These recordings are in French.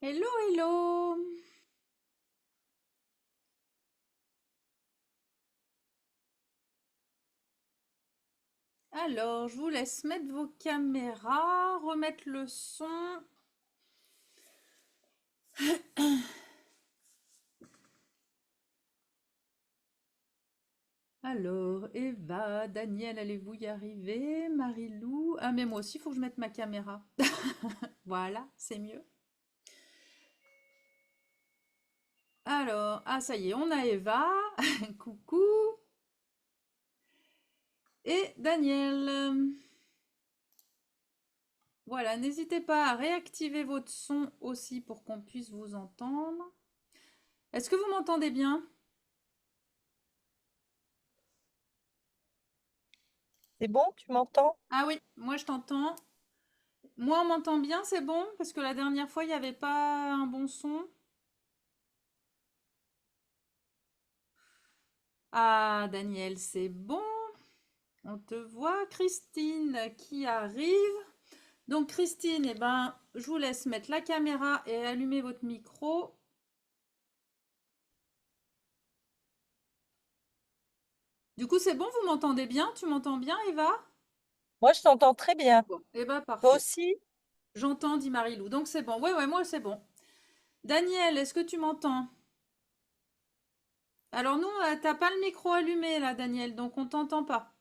Hello, hello. Alors, je vous laisse mettre vos caméras, remettre le son. Alors, Eva, Daniel, allez-vous y arriver? Marie-Lou. Ah, mais moi aussi, il faut que je mette ma caméra. Voilà, c'est mieux. Alors, ah, ça y est, on a Eva. Coucou. Et Daniel. Voilà, n'hésitez pas à réactiver votre son aussi pour qu'on puisse vous entendre. Est-ce que vous m'entendez bien? C'est bon, tu m'entends? Ah oui, moi je t'entends. Moi, on m'entend bien, c'est bon? Parce que la dernière fois, il n'y avait pas un bon son. Ah, Daniel, c'est bon. On te voit. Christine qui arrive. Donc, Christine, eh ben, je vous laisse mettre la caméra et allumer votre micro. Du coup, c'est bon, vous m'entendez bien? Tu m'entends bien, Eva? Moi, je t'entends très bien. Bon, eh ben, Toi parfait. aussi? J'entends, dit Marilou. Donc, c'est bon. Ouais, ouais, moi, c'est bon. Daniel, est-ce que tu m'entends? Alors, nous, t'as pas le micro allumé, là, Daniel, donc on t'entend pas.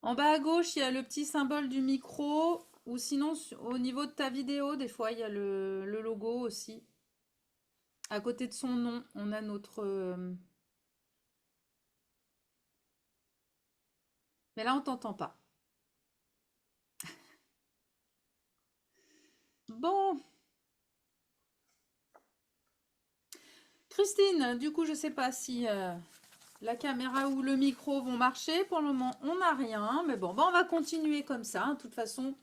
En bas à gauche, il y a le petit symbole du micro, ou sinon au niveau de ta vidéo, des fois, il y a le logo aussi. À côté de son nom, on a notre... Mais là, on t'entend pas. Bon, Christine, du coup, je sais pas si la caméra ou le micro vont marcher. Pour le moment, on n'a rien. Mais bon, on va continuer comme ça. Hein. De toute façon,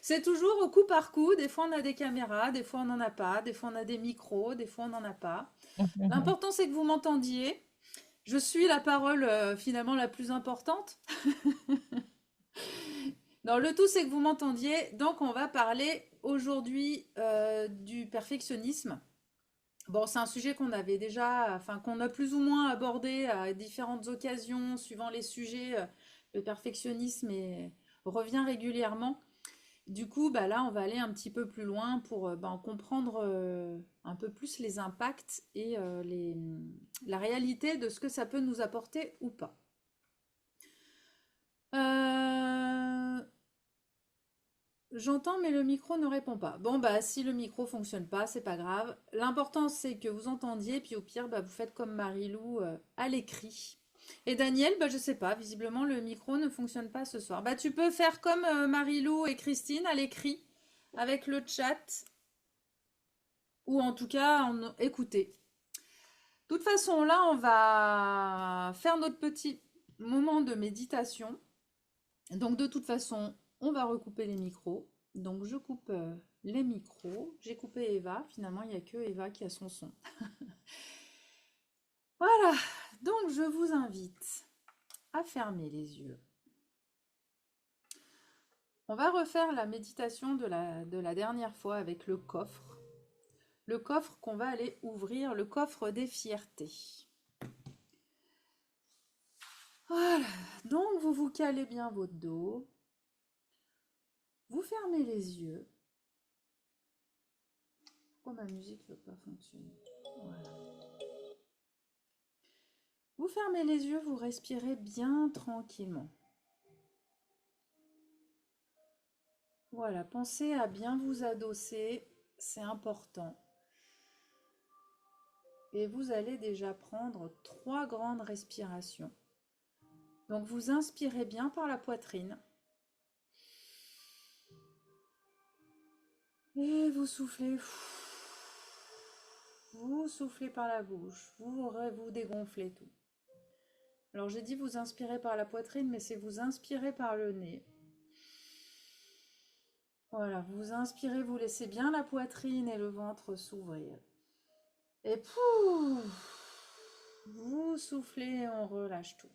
c'est toujours au coup par coup. Des fois, on a des caméras, des fois, on n'en a pas. Des fois, on a des micros, des fois, on n'en a pas. L'important, c'est que vous m'entendiez. Je suis la parole finalement la plus importante. Non, le tout, c'est que vous m'entendiez. Donc, on va parler aujourd'hui du perfectionnisme. Bon, c'est un sujet qu'on avait déjà, enfin, qu'on a plus ou moins abordé à différentes occasions, suivant les sujets. Le perfectionnisme revient régulièrement. Du coup, bah là, on va aller un petit peu plus loin pour en comprendre un peu plus les impacts et la réalité de ce que ça peut nous apporter ou pas. Euh, J'entends, mais le micro ne répond pas. Bon, bah, si le micro fonctionne pas, c'est pas grave. L'important, c'est que vous entendiez, puis au pire, bah, vous faites comme Marilou à l'écrit. Et Daniel, bah, je sais pas, visiblement, le micro ne fonctionne pas ce soir. Bah, tu peux faire comme Marilou et Christine à l'écrit, avec le chat, ou en tout cas, écouter. De toute façon, là, on va faire notre petit moment de méditation. Donc de toute façon, on va recouper les micros. Donc je coupe les micros. J'ai coupé Eva. Finalement, il n'y a que Eva qui a son son. Voilà. Donc je vous invite à fermer les yeux. On va refaire la méditation de la dernière fois avec le coffre. Le coffre qu'on va aller ouvrir, le coffre des fiertés. Voilà. Donc vous vous calez bien votre dos. Vous fermez les yeux. Pourquoi ma musique ne veut pas fonctionner? Voilà. Vous fermez les yeux, vous respirez bien tranquillement. Voilà, pensez à bien vous adosser, c'est important. Et vous allez déjà prendre 3 grandes respirations. Donc vous inspirez bien par la poitrine. Et vous soufflez. Vous soufflez par la bouche. Vous dégonflez tout. Alors j'ai dit vous inspirez par la poitrine, mais c'est vous inspirez par le nez. Voilà, vous inspirez, vous laissez bien la poitrine et le ventre s'ouvrir. Et pouf, vous soufflez et on relâche tout.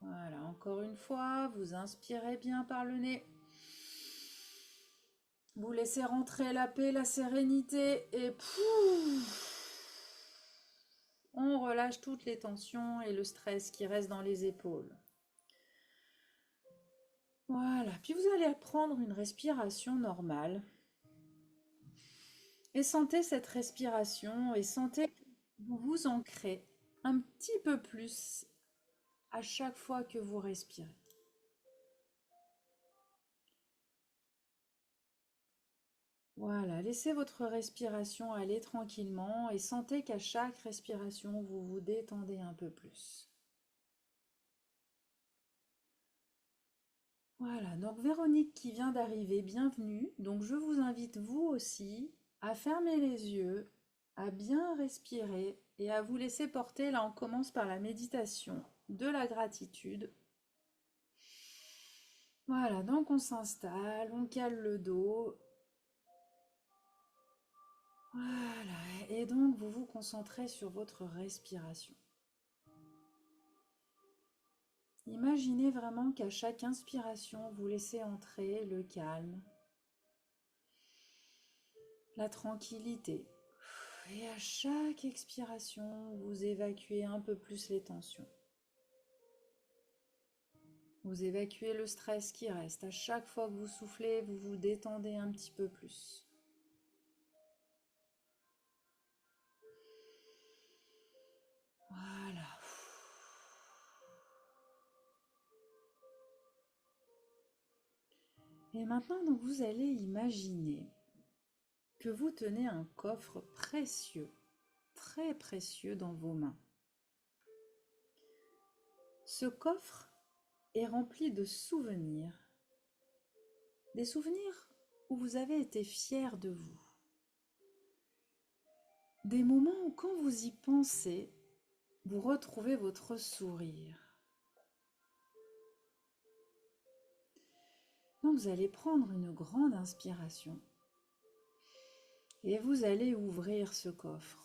Voilà, encore une fois, vous inspirez bien par le nez. Vous laissez rentrer la paix, la sérénité et on relâche toutes les tensions et le stress qui reste dans les épaules. Voilà, puis vous allez prendre une respiration normale. Et sentez cette respiration et sentez que vous vous ancrez un petit peu plus à chaque fois que vous respirez. Voilà, laissez votre respiration aller tranquillement et sentez qu'à chaque respiration, vous vous détendez un peu plus. Voilà, donc Véronique qui vient d'arriver, bienvenue. Donc je vous invite vous aussi à fermer les yeux, à bien respirer et à vous laisser porter. Là, on commence par la méditation de la gratitude. Voilà, donc on s'installe, on cale le dos. Voilà, et donc vous vous concentrez sur votre respiration. Imaginez vraiment qu'à chaque inspiration, vous laissez entrer le calme, la tranquillité. Et à chaque expiration, vous évacuez un peu plus les tensions. Vous évacuez le stress qui reste. À chaque fois que vous soufflez, vous vous détendez un petit peu plus. Voilà. Et maintenant, donc, vous allez imaginer que vous tenez un coffre précieux, très précieux dans vos mains. Ce coffre est rempli de souvenirs, des souvenirs où vous avez été fiers de vous, des moments où quand vous y pensez, vous retrouvez votre sourire. Donc vous allez prendre une grande inspiration et vous allez ouvrir ce coffre.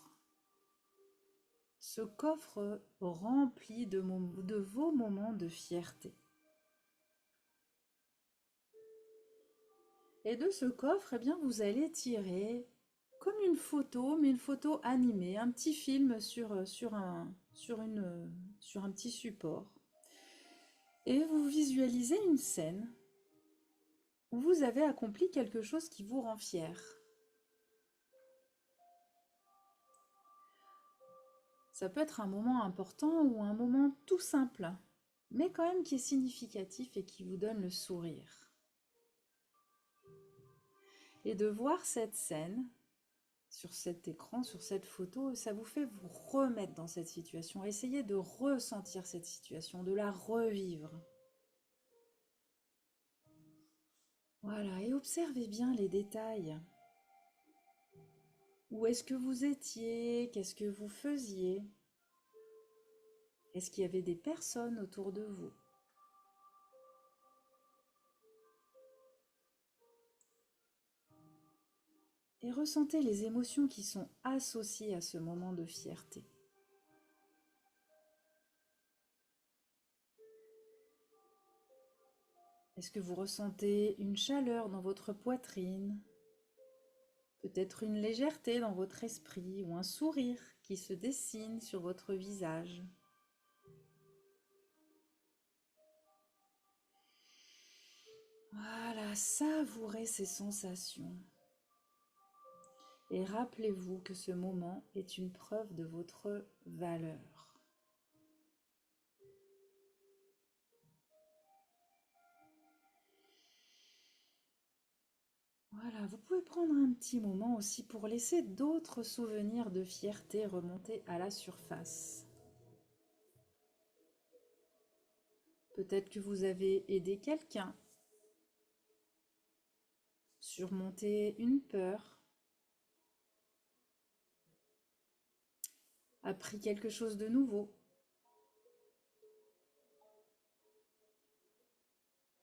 Ce coffre rempli de vos moments de fierté. Et de ce coffre, eh bien, vous allez tirer comme une photo, mais une photo animée, un petit film sur un petit support. Et vous visualisez une scène où vous avez accompli quelque chose qui vous rend fier. Ça peut être un moment important ou un moment tout simple, mais quand même qui est significatif et qui vous donne le sourire. Et de voir cette scène sur cet écran, sur cette photo, ça vous fait vous remettre dans cette situation. Essayez de ressentir cette situation, de la revivre. Voilà, et observez bien les détails. Où est-ce que vous étiez? Qu'est-ce que vous faisiez? Est-ce qu'il y avait des personnes autour de vous? Et ressentez les émotions qui sont associées à ce moment de fierté. Est-ce que vous ressentez une chaleur dans votre poitrine? Peut-être une légèreté dans votre esprit ou un sourire qui se dessine sur votre visage. Voilà, savourez ces sensations. Et rappelez-vous que ce moment est une preuve de votre valeur. Voilà, vous pouvez prendre un petit moment aussi pour laisser d'autres souvenirs de fierté remonter à la surface. Peut-être que vous avez aidé quelqu'un, surmonté une peur, appris quelque chose de nouveau.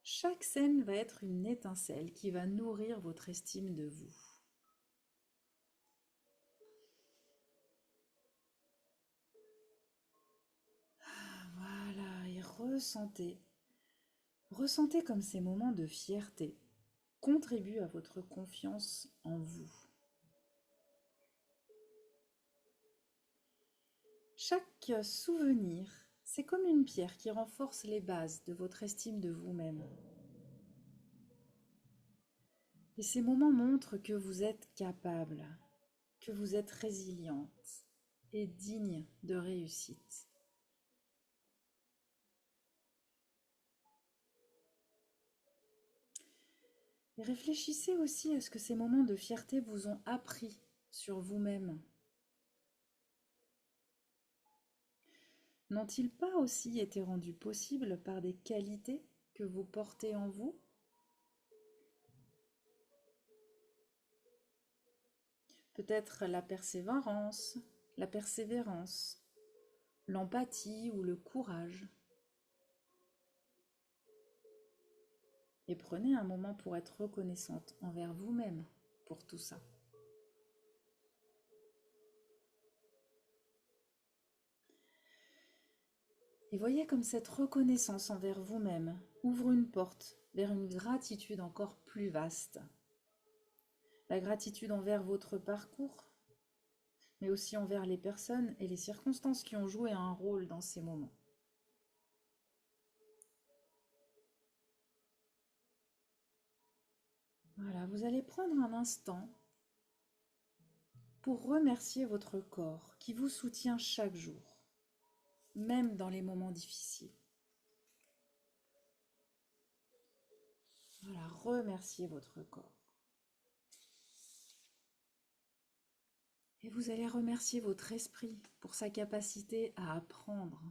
Chaque scène va être une étincelle qui va nourrir votre estime de vous. Voilà, et ressentez. Ressentez comme ces moments de fierté contribuent à votre confiance en vous. Chaque souvenir, c'est comme une pierre qui renforce les bases de votre estime de vous-même. Et ces moments montrent que vous êtes capable, que vous êtes résiliente et digne de réussite. Et réfléchissez aussi à ce que ces moments de fierté vous ont appris sur vous-même. N'ont-ils pas aussi été rendus possibles par des qualités que vous portez en vous ? Peut-être la persévérance, l'empathie ou le courage. Et prenez un moment pour être reconnaissante envers vous-même pour tout ça. Et voyez comme cette reconnaissance envers vous-même ouvre une porte vers une gratitude encore plus vaste. La gratitude envers votre parcours, mais aussi envers les personnes et les circonstances qui ont joué un rôle dans ces moments. Voilà, vous allez prendre un instant pour remercier votre corps qui vous soutient chaque jour, même dans les moments difficiles. Voilà, remerciez votre corps. Et vous allez remercier votre esprit pour sa capacité à apprendre.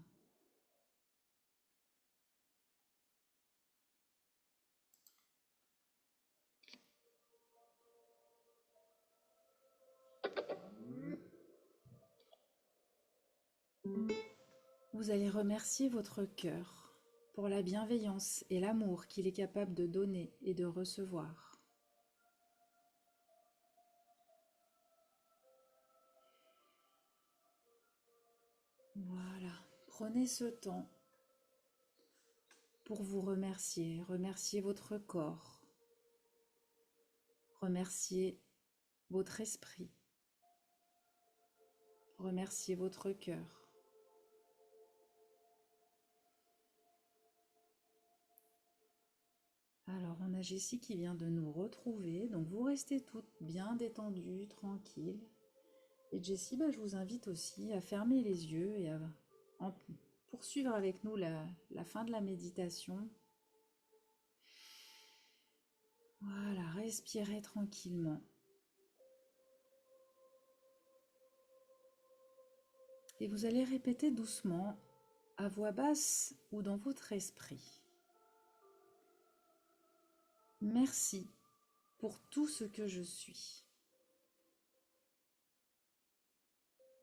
Vous allez remercier votre cœur pour la bienveillance et l'amour qu'il est capable de donner et de recevoir. Voilà, prenez ce temps pour vous remercier. Remerciez votre corps. Remerciez votre esprit. Remerciez votre cœur. Alors, on a Jessie qui vient de nous retrouver. Donc, vous restez toutes bien détendues, tranquilles. Et Jessie, je vous invite aussi à fermer les yeux et à poursuivre avec nous la fin de la méditation. Voilà, respirez tranquillement. Et vous allez répéter doucement, à voix basse ou dans votre esprit. Merci pour tout ce que je suis.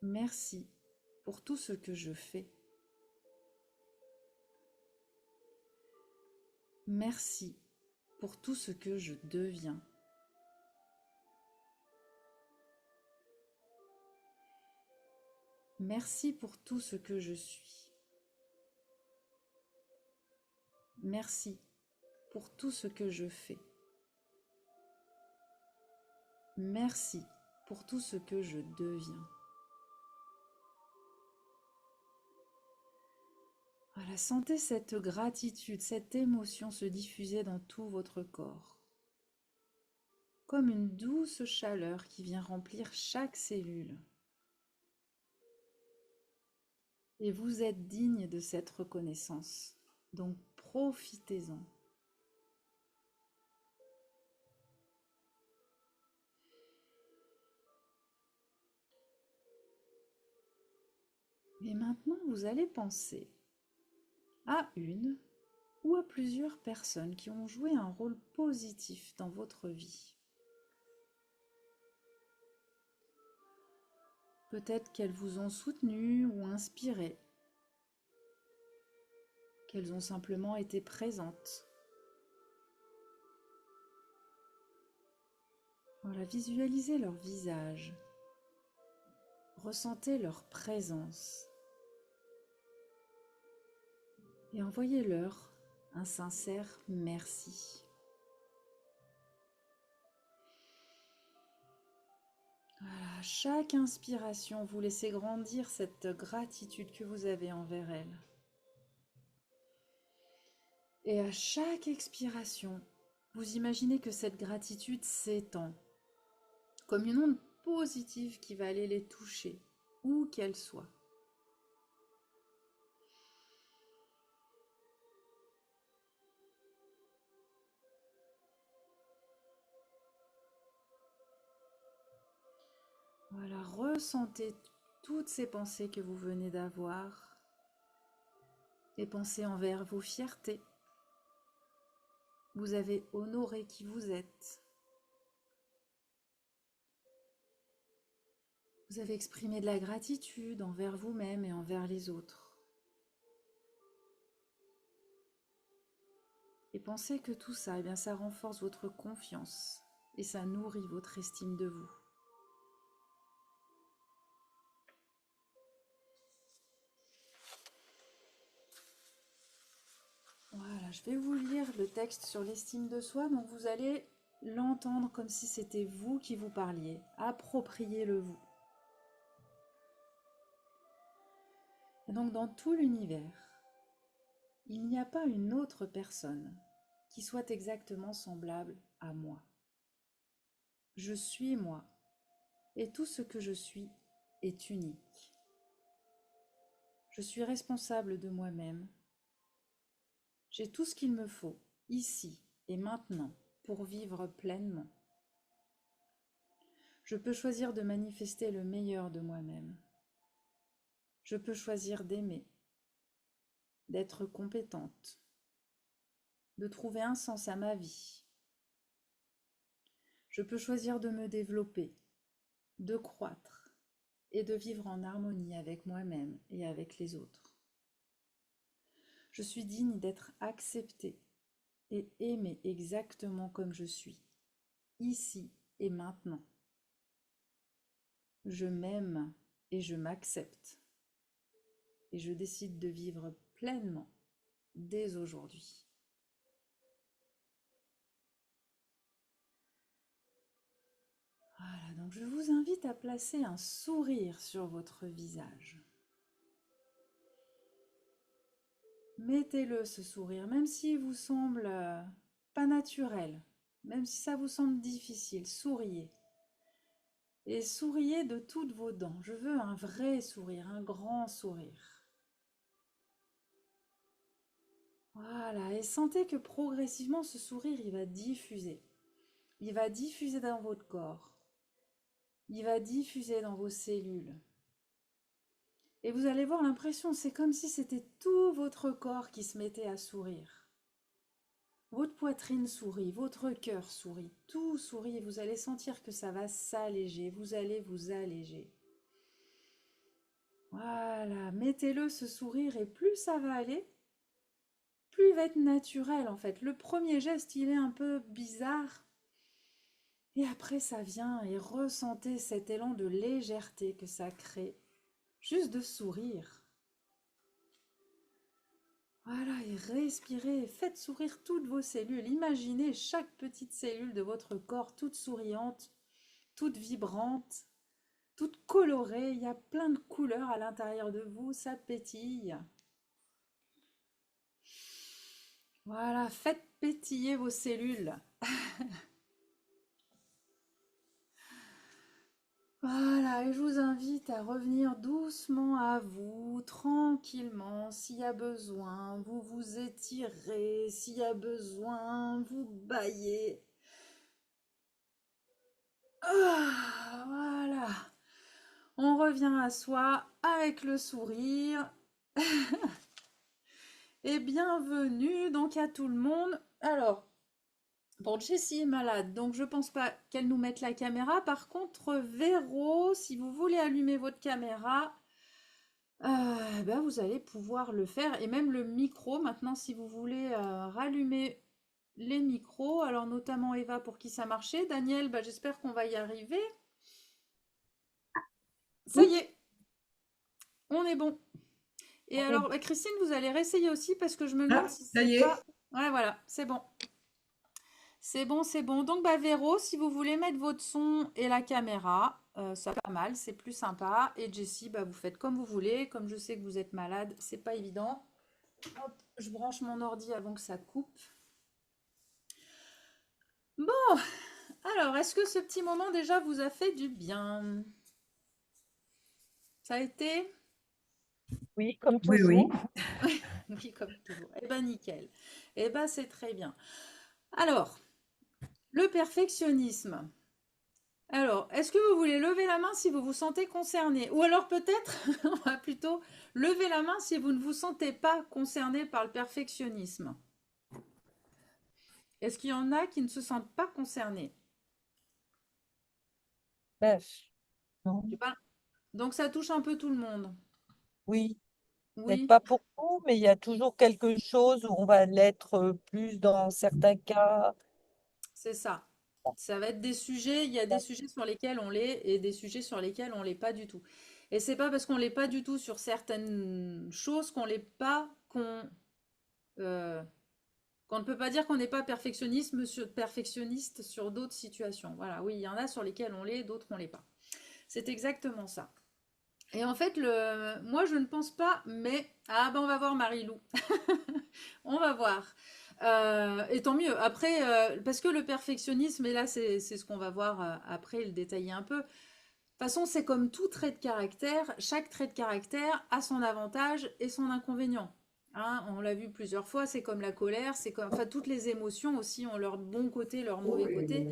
Merci pour tout ce que je fais. Merci pour tout ce que je deviens. Merci pour tout ce que je suis. Merci pour tout ce que je fais. Merci pour tout ce que je deviens. Voilà, sentez cette gratitude, cette émotion se diffuser dans tout votre corps, comme une douce chaleur qui vient remplir chaque cellule. Et vous êtes digne de cette reconnaissance, donc profitez-en. Et maintenant, vous allez penser à une ou à plusieurs personnes qui ont joué un rôle positif dans votre vie. Peut-être qu'elles vous ont soutenu ou inspiré, qu'elles ont simplement été présentes. Voilà, visualisez leur visage, ressentez leur présence. et envoyez-leur un sincère merci. Voilà, à chaque inspiration, vous laissez grandir cette gratitude que vous avez envers elle. Et à chaque expiration, vous imaginez que cette gratitude s'étend, comme une onde positive qui va aller les toucher, où qu'elle soit. Voilà, ressentez toutes ces pensées que vous venez d'avoir, les pensées envers vos fiertés. Vous avez honoré qui vous êtes. Vous avez exprimé de la gratitude envers vous-même et envers les autres. Et pensez que tout ça, eh bien, ça renforce votre confiance et ça nourrit votre estime de vous. Voilà, je vais vous lire le texte sur l'estime de soi, donc vous allez l'entendre comme si c'était vous qui vous parliez. Appropriez-le vous. Et donc dans tout l'univers, il n'y a pas une autre personne qui soit exactement semblable à moi. Je suis moi, et tout ce que je suis est unique. Je suis responsable de moi-même. J'ai tout ce qu'il me faut, ici et maintenant, pour vivre pleinement. Je peux choisir de manifester le meilleur de moi-même. Je peux choisir d'aimer, d'être compétente, de trouver un sens à ma vie. Je peux choisir de me développer, de croître et de vivre en harmonie avec moi-même et avec les autres. Je suis digne d'être acceptée et aimée exactement comme je suis, ici et maintenant. Je m'aime et je m'accepte. Et je décide de vivre pleinement dès aujourd'hui. Voilà, donc je vous invite à placer un sourire sur votre visage. Mettez-le, ce sourire, même s'il vous semble pas naturel, même si ça vous semble difficile, souriez. Et souriez de toutes vos dents. Je veux un vrai sourire, un grand sourire. Voilà, et sentez que progressivement ce sourire, il va diffuser. Il va diffuser dans votre corps. Il va diffuser dans vos cellules. Et vous allez voir l'impression, c'est comme si c'était tout votre corps qui se mettait à sourire. Votre poitrine sourit, votre cœur sourit, tout sourit et vous allez sentir que ça va s'alléger, vous allez vous alléger. Voilà, mettez-le ce sourire et plus ça va aller, plus il va être naturel en fait. Le premier geste, il est un peu bizarre. Et après ça vient et ressentez cet élan de légèreté que ça crée. Juste de sourire. Voilà, et respirez, faites sourire toutes vos cellules. Imaginez chaque petite cellule de votre corps toute souriante, toute vibrante, toute colorée. Il y a plein de couleurs à l'intérieur de vous, ça pétille. Voilà, faites pétiller vos cellules. Voilà, et je vous invite à revenir doucement à vous, tranquillement, s'il y a besoin, vous vous étirez, s'il y a besoin, vous bâillez. Ah, voilà, on revient à soi avec le sourire. Et bienvenue donc à tout le monde. Alors, bon, Jessie est malade, donc je pense pas qu'elle nous mette la caméra. Par contre, Véro, si vous voulez allumer votre caméra, ben vous allez pouvoir le faire. Et même le micro, maintenant, si vous voulez rallumer les micros, alors notamment Eva pour qui ça marchait. Daniel, ben, j'espère qu'on va y arriver. Ça y Oui, est, on est bon. Et Oui, alors, bah, Christine, vous allez réessayer aussi parce que je me demande Ah, si ça c'est y pas... est. Ouais, voilà, c'est bon. C'est bon, c'est bon. Donc, bah, Véro, si vous voulez mettre votre son et la caméra, ça pas mal, c'est plus sympa. Et Jessie, bah, vous faites comme vous voulez. Comme je sais que vous êtes malade, c'est pas évident. Hop, je branche mon ordi avant que ça coupe. Bon, alors, est-ce que ce petit moment déjà vous a fait du bien? Ça a été? oui, comme Oui, oui. toujours. Oui, comme toujours. Eh ben, nickel. Eh ben, c'est très bien. Alors, le perfectionnisme. Alors, est-ce que vous voulez lever la main si vous vous sentez concerné? Ou alors peut-être, on va plutôt lever la main si vous ne vous sentez pas concerné par le perfectionnisme. Est-ce qu'il y en a qui ne se sentent pas concernés? Bref, Je non. sais pas. Donc ça touche un peu tout le monde. Oui, peut-être Oui, pas pour tout, mais il y a toujours quelque chose où on va l'être plus dans certains cas. c'est ça. Ça va être des sujets, il y a des sujets sur lesquels on l'est et des sujets sur lesquels on l'est pas du tout. Et c'est pas parce qu'on l'est pas du tout sur certaines choses qu'on l'est pas euh, qu'on ne peut pas dire qu'on n'est pas perfectionniste sur d'autres situations. Voilà, oui, il y en a sur lesquelles on l'est, d'autres on l'est pas. C'est exactement ça. Et en fait, moi je ne pense pas, mais ah ben on va voir Marie-Lou. On va voir. Et tant mieux. Après, parce que le perfectionnisme, et là c'est ce qu'on va voir après, le détailler un peu. De toute façon, c'est comme tout trait de caractère. Chaque trait de caractère a son avantage et son inconvénient. Hein, on l'a vu plusieurs fois, c'est comme la colère, c'est comme, enfin, toutes les émotions aussi ont leur bon côté, leur mauvais côté.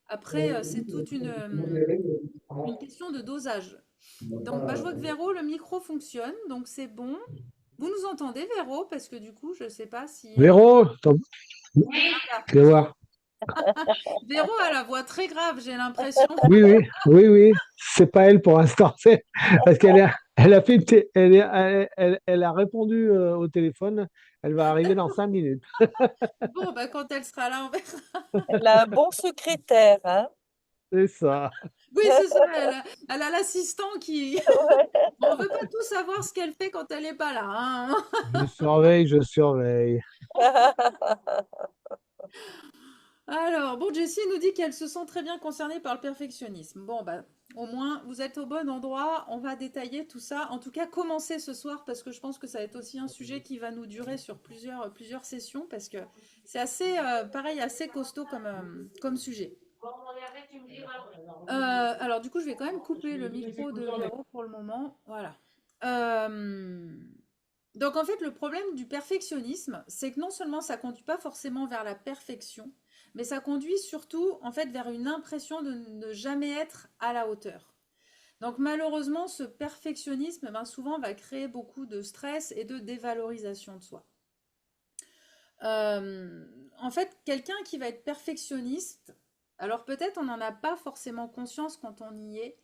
Après, c'est toute une question de dosage. Donc, bah, je vois que Véro, le micro fonctionne, donc c'est bon. Vous nous entendez, Véro? Parce que du coup, je ne sais pas si... Véro, Voilà. tu vas voir. Véro a la voix très grave, j'ai l'impression. Oui, oui, oui, oui. C'est pas elle pour l'instant. Parce elle a fait, elle a répondu au téléphone. Elle va arriver dans 5 minutes. Bon, bah, quand elle sera là, on verra. Elle a un bon secrétaire, hein? C'est ça. Oui, c'est ça, elle a l'assistant qui... Ouais. On veut pas tout savoir ce qu'elle fait quand elle n'est pas là, hein. Je surveille, je surveille. Alors, bon, Jessie nous dit qu'elle se sent très bien concernée par le perfectionnisme. Bon, bah, au moins, vous êtes au bon endroit. On va détailler tout ça. En tout cas, commencer ce soir parce que je pense que ça va être aussi un sujet qui va nous durer sur plusieurs sessions parce que c'est assez, pareil, assez costaud comme sujet. Alors, du coup, je vais quand même couper le micro de Véro pour le moment. Voilà. Euh, Donc, en fait, le problème du perfectionnisme, c'est que non seulement ça conduit pas forcément vers la perfection, mais ça conduit surtout, en fait, vers une impression de ne jamais être à la hauteur. Donc, malheureusement, ce perfectionnisme, ben, souvent, va créer beaucoup de stress et de dévalorisation de soi. Euh, En fait, quelqu'un qui va être perfectionniste, alors peut-être on n'en a pas forcément conscience quand on y est.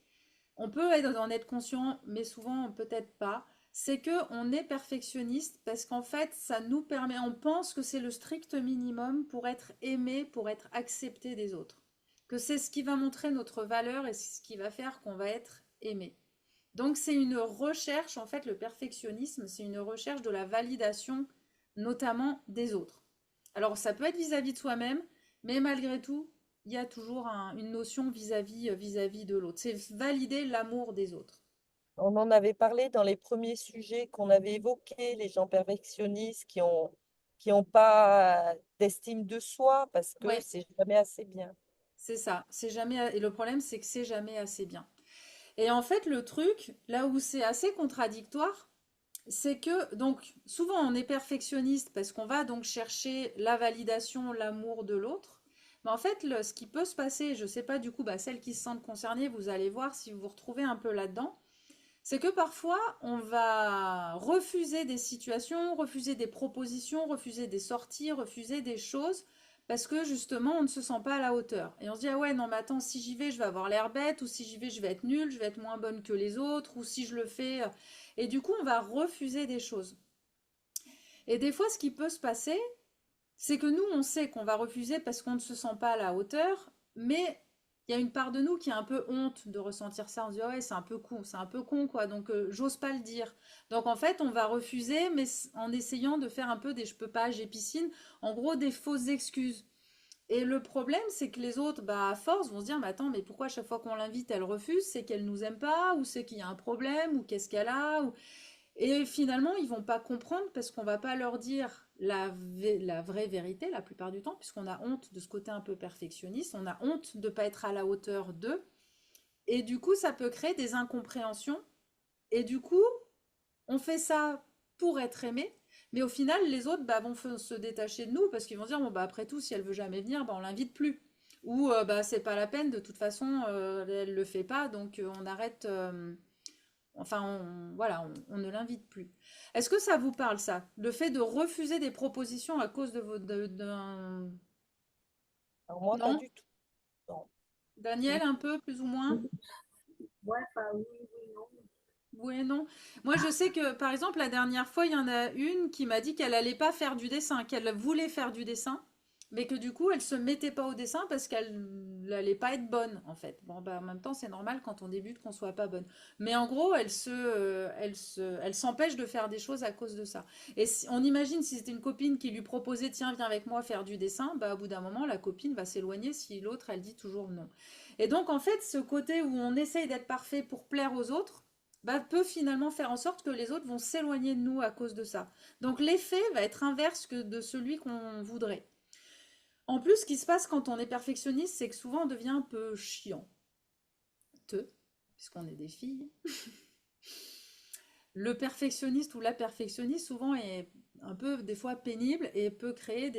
On peut en être conscient, mais souvent peut-être pas. C'est que on est perfectionniste parce qu'en fait, ça nous permet, on pense que c'est le strict minimum pour être aimé, pour être accepté des autres. Que c'est ce qui va montrer notre valeur et c'est ce qui va faire qu'on va être aimé. Donc c'est une recherche, en fait, le perfectionnisme, c'est une recherche de la validation, notamment des autres. Alors ça peut être vis-à-vis de soi-même, mais malgré tout, il y a toujours une notion vis-à-vis de l'autre. C'est valider l'amour des autres. On en avait parlé dans les premiers sujets qu'on avait évoqués, les gens perfectionnistes qui ont pas d'estime de soi parce que Ouais, c'est jamais assez bien. c'est ça. C'est jamais, et le problème, c'est que c'est jamais assez bien. Et en fait, le truc, là où c'est assez contradictoire, c'est que, donc, souvent on est perfectionniste parce qu'on va donc chercher la validation, l'amour de l'autre. Mais en fait, ce qui peut se passer, je ne sais pas du coup, bah, celles qui se sentent concernées, vous allez voir si vous vous retrouvez un peu là-dedans, c'est que parfois on va refuser des situations, refuser des propositions, refuser des sorties, refuser des choses parce que justement on ne se sent pas à la hauteur. Et on se dit ah ouais non mais attends si j'y vais je vais avoir l'air bête ou si j'y vais je vais être nulle, je vais être moins bonne que les autres ou si je le fais et du coup on va refuser des choses. Et des fois ce qui peut se passer c'est que nous on sait qu'on va refuser parce qu'on ne se sent pas à la hauteur mais il y a une part de nous qui a un peu honte de ressentir ça. On se dit, ah ouais, c'est un peu con, quoi. Donc, j'ose pas le dire. Donc, en fait, on va refuser, mais en essayant de faire un peu des je peux pas, j'ai piscine. En gros, des fausses excuses. Et le problème, c'est que les autres, bah, à force, vont se dire, mais attends, mais pourquoi à chaque fois qu'on l'invite, elle refuse? C'est qu'elle nous aime pas, ou c'est qu'il y a un problème, ou qu'est-ce qu'elle a, ou... Et finalement, ils vont pas comprendre parce qu'on va pas leur dire la vraie vérité la plupart du temps, puisqu'on a honte de ce côté un peu perfectionniste, on a honte de pas être à la hauteur d'eux, et du coup, ça peut créer des incompréhensions, et du coup, on fait ça pour être aimé, mais au final, les autres bah, vont se détacher de nous parce qu'ils vont dire bon bah après tout, si elle veut jamais venir, bah on l'invite plus. Ou bah c'est pas la peine, de toute façon, elle le fait pas, donc on arrête. Enfin, voilà, on ne l'invite plus. Est-ce que ça vous parle ça, le fait de refuser des propositions à cause de d'un... Alors moi, pas Non, du tout. Non. Daniel, un peu plus ou moins? Ouais, enfin, oui, oui, non. Oui et non. Moi, je sais que, par exemple, la dernière fois, il y en a une qui m'a dit qu'elle allait pas faire du dessin, qu'elle voulait faire du dessin, mais que du coup, elle se mettait pas au dessin parce qu'elle n'allait pas être bonne, en fait. Bon, bah, en même temps, c'est normal quand on débute qu'on soit pas bonne. Mais en gros, elle s'empêche de faire des choses à cause de ça. Et on imagine si c'était une copine qui lui proposait, tiens, viens avec moi faire du dessin, bah, au bout d'un moment, la copine va s'éloigner si l'autre, elle dit toujours non. Et donc, en fait, ce côté où on essaye d'être parfait pour plaire aux autres, bah, peut finalement faire en sorte que les autres vont s'éloigner de nous à cause de ça. Donc l'effet va être inverse que de celui qu'on voudrait. En plus, ce qui se passe quand on est perfectionniste, c'est que souvent on devient un peu chiant. Puisqu'on est des filles. Le perfectionniste ou la perfectionniste souvent est un peu des fois pénible et peut créer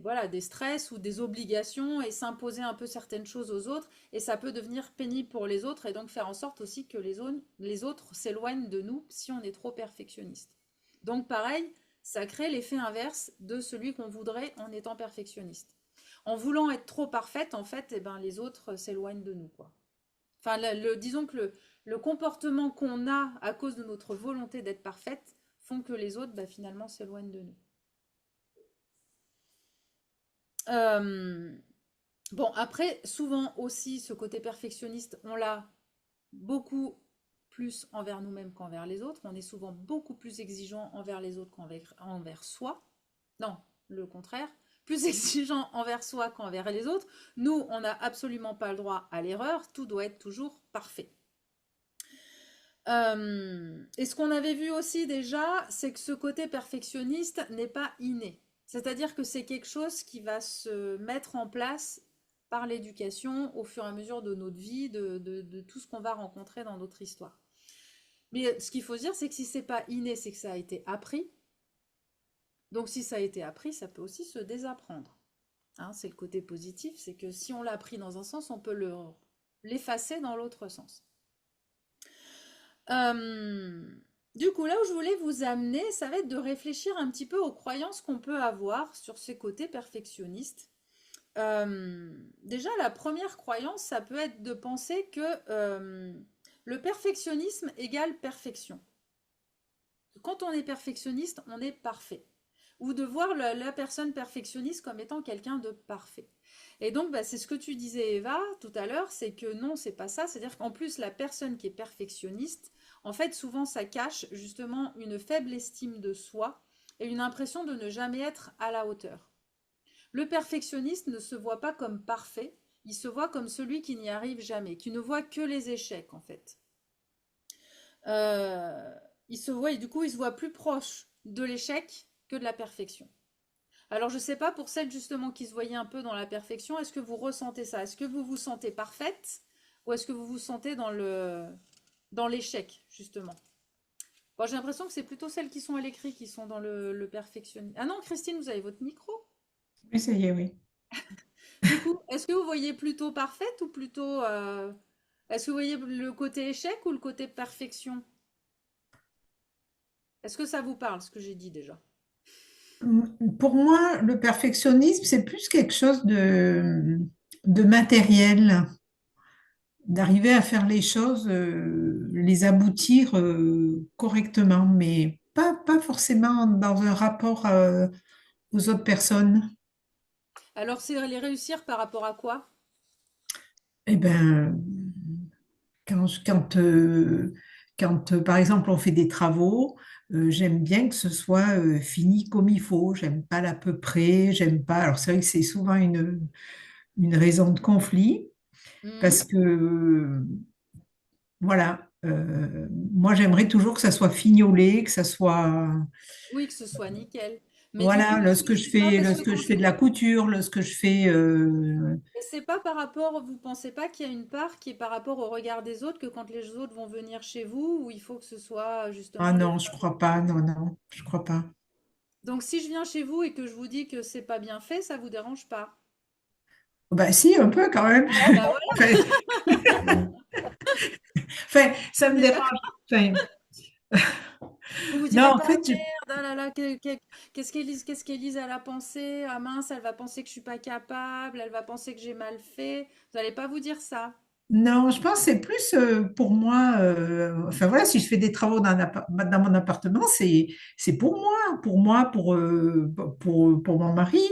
voilà, des stress ou des obligations et s'imposer un peu certaines choses aux autres et ça peut devenir pénible pour les autres et donc faire en sorte aussi que les autres s'éloignent de nous si on est trop perfectionniste. Donc pareil, ça crée l'effet inverse de celui qu'on voudrait en étant perfectionniste. En voulant être trop parfaite, en fait, eh ben, les autres s'éloignent de nous, quoi. Enfin, disons que le comportement qu'on a à cause de notre volonté d'être parfaite font que les autres, bah, finalement, s'éloignent de nous. Euh, bon, après, souvent aussi, ce côté perfectionniste, on l'a beaucoup plus envers nous-mêmes qu'envers les autres. On est souvent beaucoup plus exigeant envers les autres qu'envers soi. Non, le contraire. Plus exigeant envers soi qu'envers les autres. Nous, on n'a absolument pas le droit à l'erreur. Tout doit être toujours parfait. Et ce qu'on avait vu aussi déjà, c'est que ce côté perfectionniste n'est pas inné. C'est-à-dire que c'est quelque chose qui va se mettre en place par l'éducation au fur et à mesure de notre vie, de tout ce qu'on va rencontrer dans notre histoire. Mais ce qu'il faut se dire, c'est que si c'est pas inné, c'est que ça a été appris. Donc si ça a été appris, ça peut aussi se désapprendre. Hein, c'est le côté positif, c'est que si on l'a appris dans un sens, on peut l'effacer dans l'autre sens. Du coup, là où je voulais vous amener, ça va être de réfléchir un petit peu aux croyances qu'on peut avoir sur ces côtés perfectionnistes. Déjà, la première croyance, ça peut être de penser que le perfectionnisme égale perfection. Quand on est perfectionniste, on est parfait. Ou de voir la personne perfectionniste comme étant quelqu'un de parfait. Et donc, bah, c'est ce que tu disais, Eva, tout à l'heure, c'est que non, c'est pas ça. C'est-à-dire qu'en plus, la personne qui est perfectionniste, en fait, souvent, ça cache justement une faible estime de soi et une impression de ne jamais être à la hauteur. Le perfectionniste ne se voit pas comme parfait, il se voit comme celui qui n'y arrive jamais, qui ne voit que les échecs, en fait. Il se voit, et du coup, il se voit plus proche de l'échec que de la perfection. Alors, je ne sais pas, pour celles justement qui se voyaient un peu dans la perfection, est-ce que vous ressentez ça? Est-ce que vous vous sentez parfaite ou est-ce que vous vous sentez dans l'échec, justement? Bon, j'ai l'impression que c'est plutôt celles qui sont à l'écrit qui sont dans le perfectionnisme. Ah non, Christine, vous avez votre micro? Oui, ça y est, oui. Du coup, est-ce que vous voyez plutôt parfaite ou plutôt... est-ce que vous voyez le côté échec ou le côté perfection? Est-ce que ça vous parle, ce que j'ai dit déjà? Pour moi, le perfectionnisme, c'est plus quelque chose de matériel, d'arriver à faire les choses, les aboutir correctement, mais pas forcément dans un rapport aux autres personnes. Alors, c'est les réussir par rapport à quoi? Eh ben, quand, je- quand, par exemple, on fait des travaux, j'aime bien que ce soit fini comme il faut. J'aime pas l'à peu près, j'aime pas. Alors, c'est vrai que c'est souvent une raison de conflit Mhm. parce que, voilà, moi, j'aimerais toujours que ça soit fignolé, que ça soit. Oui, que ce soit nickel. Mais du coup, Voilà, c'est pas parce que lorsque je fais de la couture, lorsque je fais. et c'est pas par rapport, vous pensez pas qu'il y a une part qui est par rapport au regard des autres, que quand les autres vont venir chez vous, où il faut que ce soit Ah justement les... non, je crois pas. Non, non, je crois pas. Donc si je viens chez vous et que je vous dis que c'est pas bien fait, ça vous dérange pas? Bah si, un peu quand même. Ah bah voilà, Enfin, enfin, ça on me est dérange. d'accord. Enfin, Vous vous non, direz en pas, fait, merde, ah là là, qu'est-ce qu'Élise elle a pensé? Ah mince, elle va penser que je suis pas capable, elle va penser que j'ai mal fait. Vous allez pas vous dire ça. non, je pense que c'est plus pour moi. Enfin voilà, si je fais des travaux dans mon appartement, c'est pour moi, pour mon mari.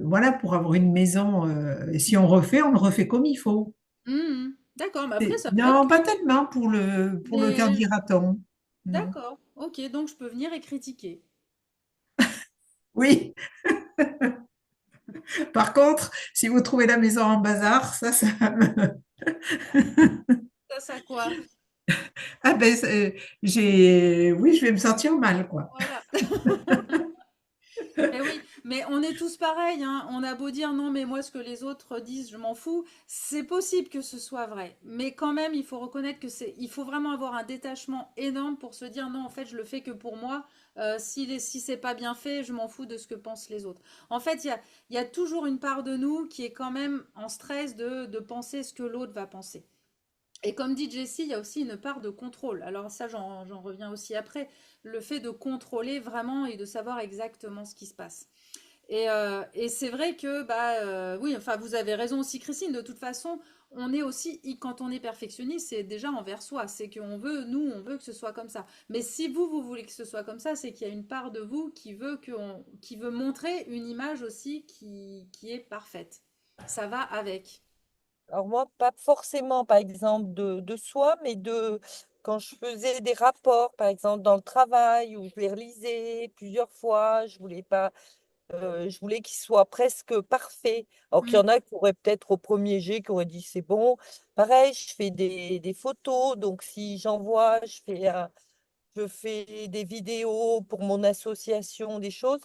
Voilà, pour avoir une maison. Et si on le refait comme il faut. Mhm. D'accord, mais après ça peut être Non, pas bien. tellement pour le Mais carburation. Non. d'accord, ok, donc je peux venir et critiquer. Oui. Par contre, si vous trouvez la maison en bazar, ça me... Ça quoi? Ah ben, oui, je vais me sentir mal, quoi. Voilà. Eh oui, mais on est tous pareils, hein. On a beau dire non, mais moi, ce que les autres disent, je m'en fous. C'est possible que ce soit vrai. Mais quand même, il faut reconnaître que il faut vraiment avoir un détachement énorme pour se dire non, en fait, je le fais que pour moi. Si c'est pas bien fait, je m'en fous de ce que pensent les autres. En fait, il y a toujours une part de nous qui est quand même en stress de penser ce que l'autre va penser. Et comme dit Jessie, il y a aussi une part de contrôle. Alors ça, j'en reviens aussi après. Le fait de contrôler vraiment et de savoir exactement ce qui se passe. Et c'est vrai que, oui, enfin, vous avez raison aussi, Christine. De toute façon, on est aussi, quand on est perfectionniste, c'est déjà envers soi. C'est qu'on veut, nous, on veut que ce soit comme ça. Mais si vous voulez que ce soit comme ça, c'est qu'il y a une part de vous qui veut montrer une image aussi qui est parfaite. Ça va avec. Alors moi, pas forcément, par exemple, de soi, mais quand je faisais des rapports, par exemple, dans le travail, où je les relisais plusieurs fois, je voulais pas, je voulais qu'ils soient presque parfaits. Alors qu'il y Mm. en a qui auraient peut-être au premier jet, qui auraient dit c'est bon. Pareil, je fais des photos, donc si j'envoie, je fais des vidéos pour mon association, des choses,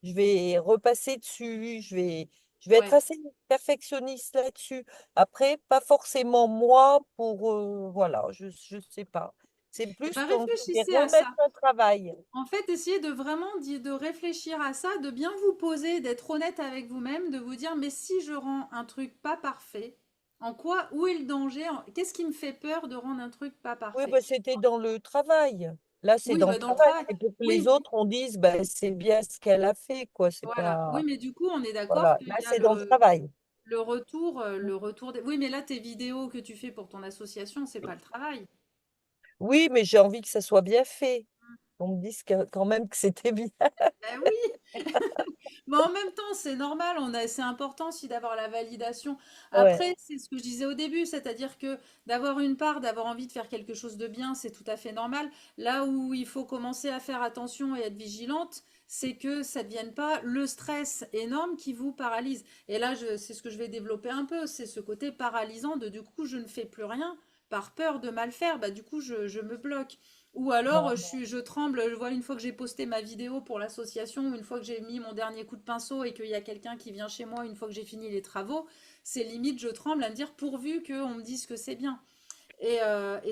je vais repasser dessus, je vais être Ouais. assez perfectionniste là-dessus. Après, pas forcément moi voilà, je sais pas. C'est Et plus ben quand je vais réfléchissez à remettre ça. un travail. En fait, essayez de vraiment de réfléchir à ça, de bien vous poser, d'être honnête avec vous-même, de vous dire, mais si je rends un truc pas parfait, en quoi, où est le danger? Qu'est-ce qui me fait peur de rendre un truc pas Oui, parfait? bah, c'était dans le travail. Là, c'est Oui, dans le bah dans le travail. travail. C'est pour que les Oui, autres, on dise, bah, c'est bien ce qu'elle a fait, quoi. C'est voilà. Oui, pas. mais du coup, on est d'accord Voilà. qu'il Là, y a c'est dans le travail. le retour des... Oui, mais là, tes vidéos que tu fais pour ton association, c'est pas le travail. Oui, mais j'ai envie que ça soit bien fait. On me dise quand même que c'était bien. Ben oui, mais en même temps, c'est normal, c'est important aussi d'avoir la validation. Ouais. Après, c'est ce que je disais au début, c'est-à-dire que d'avoir une part, d'avoir envie de faire quelque chose de bien, c'est tout à fait normal. Là où il faut commencer à faire attention et être vigilante, c'est que ça ne devienne pas le stress énorme qui vous paralyse. Et là, c'est ce que je vais développer un peu, c'est ce côté paralysant de du coup, je ne fais plus rien par peur de mal faire, bah, du coup, je me bloque. Ou alors, Non. je tremble, je vois une fois que j'ai posté ma vidéo pour l'association, ou une fois que j'ai mis mon dernier coup de pinceau et qu'il y a quelqu'un qui vient chez moi une fois que j'ai fini les travaux, c'est limite, je tremble à me dire pourvu qu'on me dise que c'est bien. Et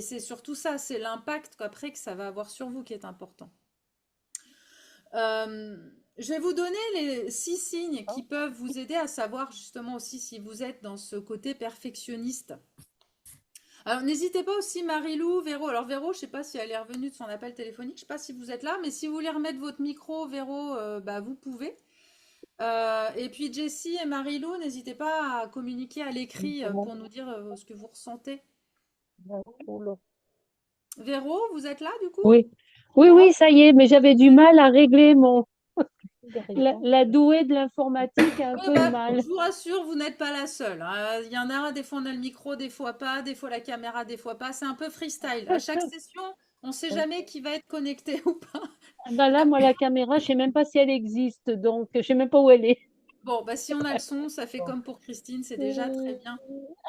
c'est surtout ça, c'est l'impact qu'après que ça va avoir sur vous qui est important. Euh, je vais vous donner les 6 signes Hein. qui peuvent vous aider à savoir justement aussi si vous êtes dans ce côté perfectionniste. Alors, n'hésitez pas aussi, Marilou, Véro. Alors, Véro, je ne sais pas si elle est revenue de son appel téléphonique. Je ne sais pas si vous êtes là, mais si vous voulez remettre votre micro, Véro, vous pouvez. Et puis, Jessie et Marilou, n'hésitez pas à communiquer à l'écrit Comment? pour nous dire ce que vous ressentez. Oula. Véro, vous êtes là, du coup? Oui, oui, Là, oui, ça y est, mais j'avais du mal à régler mon. des La, réponses. la douée de l'informatique a un peu de Bah, mal. je vous rassure, vous n'êtes pas la seule, hein. Il y en a, des fois on a le micro, des fois pas, des fois la caméra, des fois pas. C'est un peu freestyle. À chaque session, on ne sait Ouais. jamais qui va être connecté ou pas. Ah ben là, moi, la caméra, je sais même pas si elle existe, donc je sais même pas où elle est. Bon, bah si on a le son, ça fait Bon. comme pour Christine, c'est déjà très Euh, bien.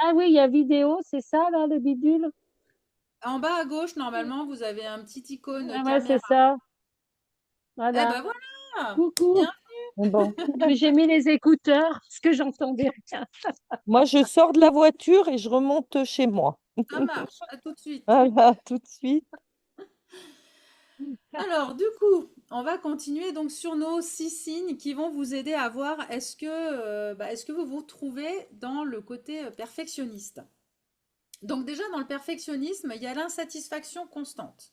Ah oui, il y a vidéo, c'est ça, là, le bidule? En bas à gauche, normalement, vous avez un petit icône Ah ouais, c'est caméra. ça. Eh Voilà. ben voilà, Coucou. bien, Bon. Mais j'ai mis les écouteurs parce que j'entendais rien. Moi, je sors de la voiture et je remonte chez moi. ça marche. À tout de suite. Voilà, tout de suite. Alors, du coup, on va continuer donc sur nos 6 signes qui vont vous aider à voir est-ce que vous vous trouvez dans le côté perfectionniste. Donc déjà, dans le perfectionnisme, il y a l'insatisfaction constante.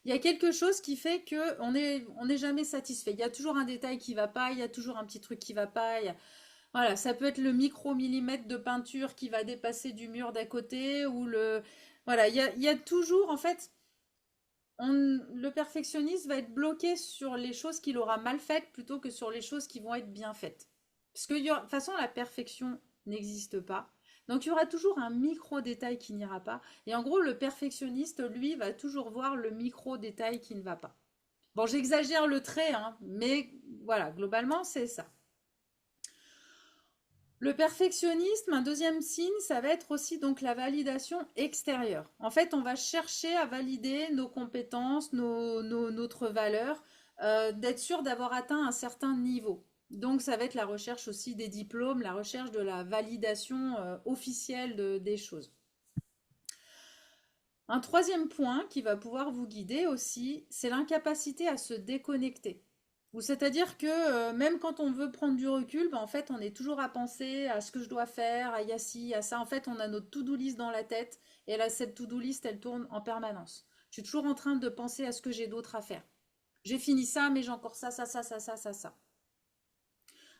Il y a quelque chose qui fait que on n'est jamais satisfait. Il y a toujours un détail qui va pas, il y a toujours un petit truc qui va pas. Voilà, ça peut être le micro-millimètre de peinture qui va dépasser du mur d'à côté ou voilà, il y a toujours, en fait, le perfectionniste va être bloqué sur les choses qu'il aura mal faites plutôt que sur les choses qui vont être bien faites. Parce que de toute façon, la perfection n'existe pas. Donc il y aura toujours un micro-détail qui n'ira pas. Et en gros, le perfectionniste, lui, va toujours voir le micro-détail qui ne va pas. Bon, j'exagère le trait, hein, mais voilà, globalement, c'est ça. Le perfectionnisme, un deuxième signe, ça va être aussi donc la validation extérieure. En fait, on va chercher à valider nos compétences, notre valeur, d'être sûr d'avoir atteint un certain niveau. Donc, ça va être la recherche aussi des diplômes, la recherche de la validation officielle des choses. Un troisième point qui va pouvoir vous guider aussi, c'est l'incapacité à se déconnecter. Ou c'est-à-dire que même quand on veut prendre du recul, ben, en fait, on est toujours à penser à ce que je dois faire, à y a ci, à ça. En fait, on a notre to-do list dans la tête et là, cette to-do list, elle tourne en permanence. Je suis toujours en train de penser à ce que j'ai d'autre à faire. J'ai fini ça, mais j'ai encore ça, ça, ça, ça, ça, ça, ça.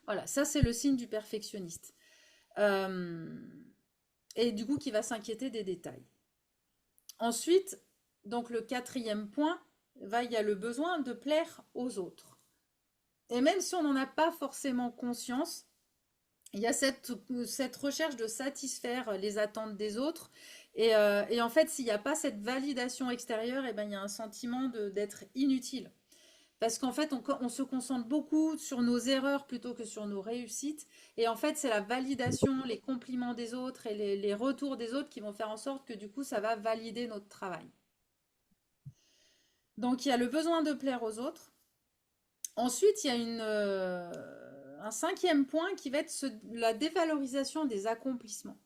Voilà, ça, c'est le signe du perfectionniste. Euh, et du coup, qui va s'inquiéter des détails. Ensuite, donc le quatrième point, il y a le besoin de plaire aux autres. Et même si on n'en a pas forcément conscience, il y a cette recherche de satisfaire les attentes des autres. Et en fait, s'il n'y a pas cette validation extérieure, et ben, il y a un sentiment d'être inutile. Parce qu'en fait, on se concentre beaucoup sur nos erreurs plutôt que sur nos réussites. Et en fait, c'est la validation, les compliments des autres et les retours des autres qui vont faire en sorte que du coup, ça va valider notre travail. Donc, il y a le besoin de plaire aux autres. Ensuite, il y a un cinquième point qui va être la dévalorisation des accomplissements.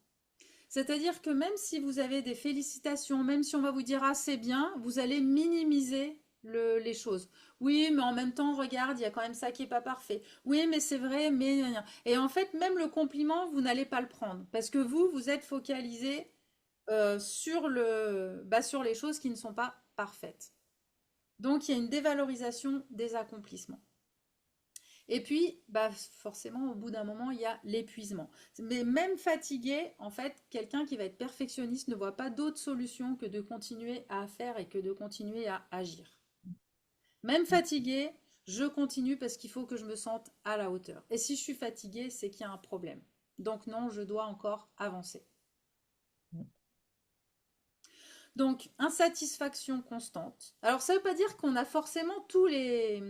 C'est-à-dire que même si vous avez des félicitations, même si on va vous dire ah c'est bien, vous allez minimiser les choses. Oui, mais en même temps, regarde, il y a quand même ça qui n'est pas parfait. Oui, mais c'est vrai, mais... Et en fait, même le compliment, vous n'allez pas le prendre. Parce que vous êtes focalisé sur les choses qui ne sont pas parfaites. Donc, il y a une dévalorisation des accomplissements. Et puis, bah, forcément, au bout d'un moment, il y a l'épuisement. Mais même fatigué, en fait, quelqu'un qui va être perfectionniste ne voit pas d'autre solution que de continuer à faire et que de continuer à agir. Même fatigué, je continue parce qu'il faut que je me sente à la hauteur. Et si je suis fatiguée, c'est qu'il y a un problème. Donc non, je dois encore avancer. Donc, insatisfaction constante. Alors, ça ne veut pas dire qu'on a forcément tous Les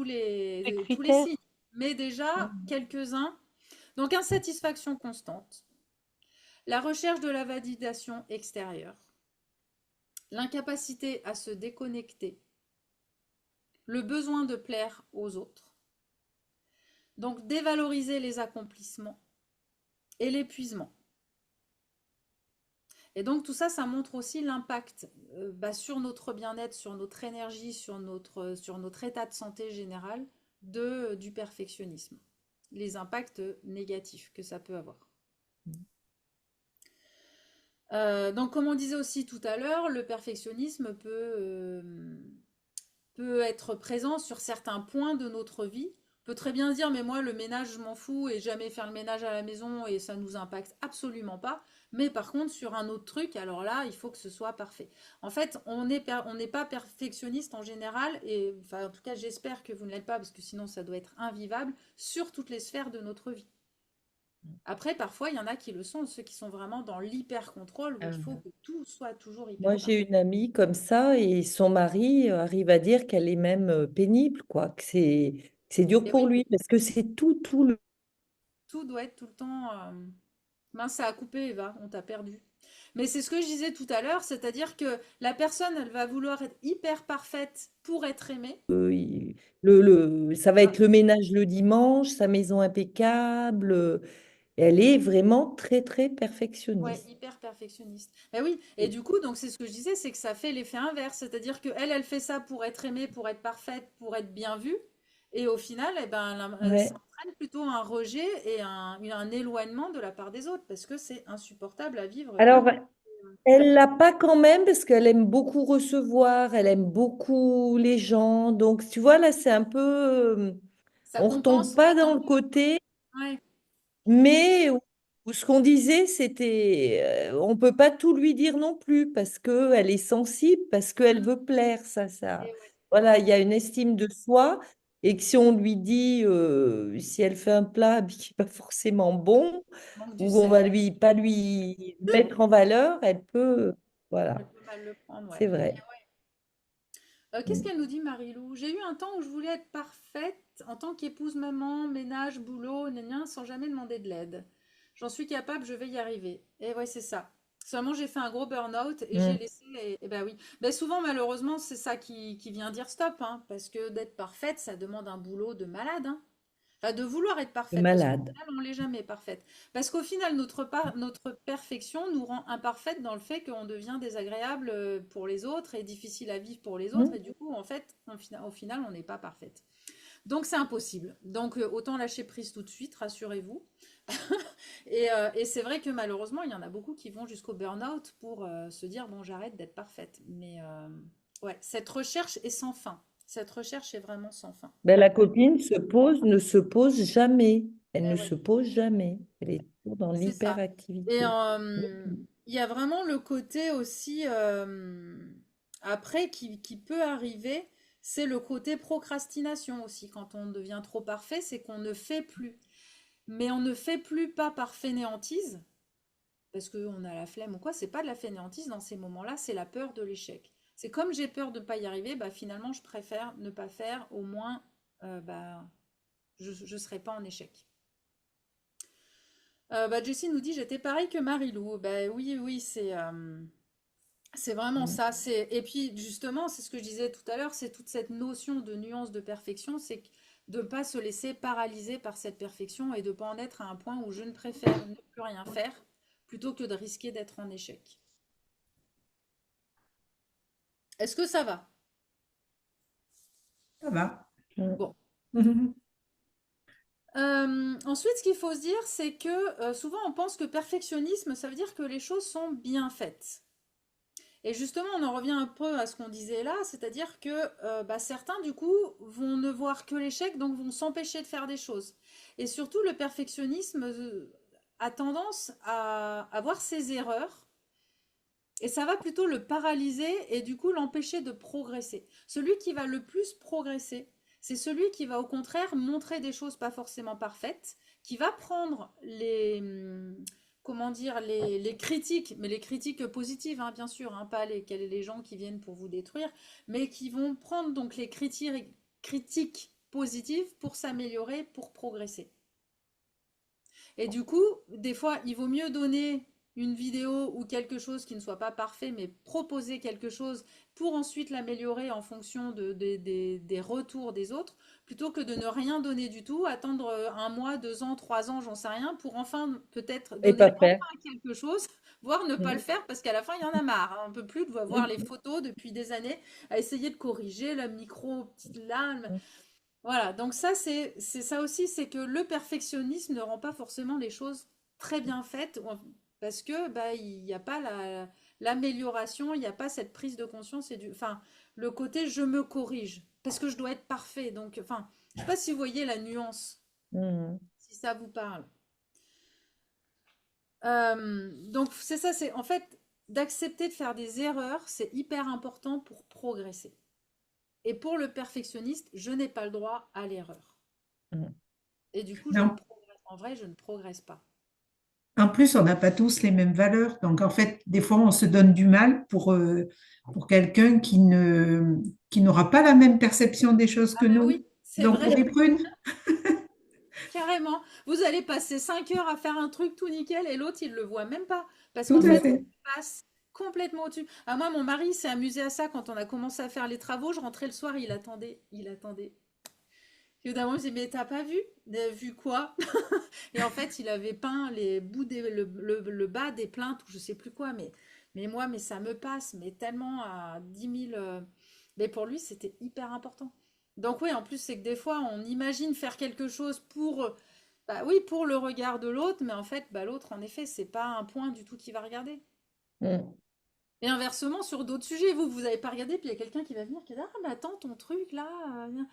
les critères. signes, mais déjà quelques-uns. Donc, insatisfaction constante, la recherche de la validation extérieure, l'incapacité à se déconnecter, le besoin de plaire aux autres, donc dévaloriser les accomplissements et l'épuisement. Et donc tout ça, ça montre aussi l'impact sur notre bien-être, sur notre énergie, sur notre état de santé général du perfectionnisme. Les impacts négatifs que ça peut avoir. Donc comme on disait aussi tout à l'heure, le perfectionnisme peut être présent sur certains points de notre vie peut très bien dire, mais moi, le ménage, je m'en fous et jamais faire le ménage à la maison et ça nous impacte absolument pas. Mais par contre, sur un autre truc, alors là, il faut que ce soit parfait. En fait, on n'est pas perfectionniste en général et, enfin, en tout cas, j'espère que vous ne l'êtes pas parce que sinon, ça doit être invivable sur toutes les sphères de notre vie. Après, parfois, il y en a qui le sont, ceux qui sont vraiment dans l'hyper-contrôle où il faut Ah. que tout soit toujours Moi, hyper j'ai parfait. une amie comme ça et son mari arrive à dire qu'elle est même pénible, quoi, que c'est dur Et pour oui, lui parce que c'est tout le. tout doit être tout le temps. Mince, ça a coupé, Eva, on t'a perdu. Mais c'est ce que je disais tout à l'heure, c'est-à-dire que la personne, elle va vouloir être hyper parfaite pour être aimée. Ça va être le ménage le dimanche, sa maison impeccable. Elle est vraiment très, très Ouais, perfectionniste. hyper perfectionniste. Ben oui, et du coup, donc c'est ce que je disais, c'est que ça fait l'effet inverse, c'est-à-dire que elle fait ça pour être aimée, pour être parfaite, pour être bien vue, et au final, eh ben, ça Ouais. entraîne plutôt un rejet et un éloignement de la part des autres, parce que c'est insupportable à vivre Alors, comme... elle l'a pas quand même parce qu'elle aime beaucoup recevoir, elle aime beaucoup les gens. Donc, tu vois, là, c'est un peu. Ça On retombe compense pas peut-être dans un le peu. côté. Ouais. Mais où ce qu'on disait, c'était, on peut pas tout lui dire non plus parce qu'elle est sensible, parce qu'elle Mm. veut plaire, ça. Et ouais, Voilà, ouais, il y a une estime de soi et que si on lui dit, si elle fait un plat mais qui n'est pas forcément bon, manque du ou on va sel, lui pas lui mettre en valeur, elle peut, elle voilà, peut mal le prendre, ouais. c'est vrai. Qu'est-ce Mm. qu'elle nous dit, Marilou? J'ai eu un temps où je voulais être parfaite en tant qu'épouse, maman, ménage, boulot, gna gna, sans jamais demander de l'aide. J'en suis capable, je vais y arriver. Et ouais, c'est ça. Seulement, j'ai fait un gros burn-out et j'ai Mm. laissé. Et ben oui. Ben souvent, malheureusement, c'est ça qui vient dire stop, hein, parce que d'être parfaite, ça demande un boulot de malade, hein. Enfin, de vouloir être C'est parfaite, parce qu'au malade. final, on l'est jamais parfaite. Parce qu'au final, notre perfection nous rend imparfaite dans le fait qu'on devient désagréable pour les autres et difficile à vivre pour les autres. Et Mm. du coup, en fait, au final, on n'est pas parfaite. Donc, c'est impossible. Donc, autant lâcher prise tout de suite, rassurez-vous. Et c'est vrai que malheureusement, il y en a beaucoup qui vont jusqu'au burn-out pour se dire, bon, j'arrête d'être parfaite. Mais ouais, cette recherche est sans fin. Cette recherche est vraiment sans fin. Ben, la copine ne se pose jamais. Elle Eh ne ouais. se pose jamais. Elle est toujours dans C'est ça. Et l'hyperactivité. il y a vraiment le côté aussi, après, qui peut arriver, c'est le côté procrastination aussi. Quand on devient trop parfait, c'est qu'on ne fait plus. Mais on ne fait plus pas par fainéantise, parce qu'on a la flemme ou quoi, c'est pas de la fainéantise dans ces moments-là, c'est la peur de l'échec. C'est comme j'ai peur de ne pas y arriver, bah finalement je préfère ne pas faire, au moins bah, je ne serai pas en échec. Bah, Jessie nous dit j'étais pareil que Marilou. Bah oui, oui, c'est vraiment Mm. ça. Et puis justement, c'est ce que je disais tout à l'heure, c'est toute cette notion de nuance de perfection, c'est de ne pas se laisser paralyser par cette perfection et de ne pas en être à un point où je ne préfère ne plus rien faire plutôt que de risquer d'être en échec. Est-ce que ça va? Ça va. Mm. Bon. Ensuite, ce qu'il faut se dire, c'est que souvent on pense que perfectionnisme, ça veut dire que les choses sont bien faites. Et justement, on en revient un peu à ce qu'on disait là, c'est-à-dire que bah, certains, du coup, vont ne voir que l'échec, donc vont s'empêcher de faire des choses. Et surtout, le perfectionnisme a tendance à voir ses erreurs, et ça va plutôt le paralyser et du coup l'empêcher de progresser. Celui qui va le plus progresser, c'est celui qui va au contraire montrer des choses pas forcément parfaites, qui va prendre comment dire, les critiques, mais les critiques positives, hein, bien sûr, hein, pas les gens qui viennent pour vous détruire, mais qui vont prendre donc les critiques positives pour s'améliorer, pour progresser. Et du coup, des fois, il vaut mieux donner une vidéo ou quelque chose qui ne soit pas parfait, mais proposer quelque chose pour ensuite l'améliorer en fonction des retours des autres, plutôt que de ne rien donner du tout, attendre un mois, 2 ans, 3 ans, j'en sais rien, pour enfin peut-être Et pas donner faire. enfin quelque chose, voire ne pas le Mm. faire, parce qu'à la fin, il y en a marre, hein. On ne peut plus de voir les Mm. photos depuis des années, à essayer de corriger le micro, petite là. Mm. Voilà, donc ça, c'est ça aussi, c'est que le perfectionnisme ne rend pas forcément les choses très bien faites, parce que bah, il n'y a pas l'amélioration, il n'y a pas cette prise de conscience, enfin, le côté je me corrige, parce que je dois être parfait. Donc, enfin, Je sais pas si vous voyez la nuance, Mhm. si ça vous parle. Donc c'est ça, c'est en fait d'accepter de faire des erreurs, c'est hyper important pour progresser. Et pour le perfectionniste, je n'ai pas le droit à l'erreur. Mhm. Et du coup, Mais je ne progresse. En vrai, je ne progresse pas. en plus, on n'a pas tous les mêmes valeurs. Donc, en fait, des fois, on se donne du mal pour quelqu'un qui n'aura pas la même perception des choses Ah que ben nous. oui, c'est Donc, on vrai, est prune. carrément. Vous allez passer 5 heures à faire un truc tout nickel et l'autre, il le voit même pas. Parce Tout qu'en à fait, fait. il passe complètement au-dessus. Ah, moi, mon mari s'est amusé à ça quand on a commencé à faire les travaux. Je rentrais le soir, il attendait, il attendait. Et au d'un moment, je dis, mais t'as pas vu? Vu quoi? Et en fait, il avait peint les bouts le bas des plaintes ou je sais plus quoi. Mais moi, mais ça me passe, mais tellement à 10 000. Mais pour lui, c'était hyper important. Donc oui, en plus, c'est que des fois, on imagine faire quelque chose pour, bah oui, pour le regard de l'autre, mais en fait, bah, l'autre, en effet, c'est pas un point du tout qu'il va regarder. Mhm. Et inversement, sur d'autres sujets, vous avez pas regardé, puis il y a quelqu'un qui va venir qui va dire, ah, mais attends, ton truc là. Viens.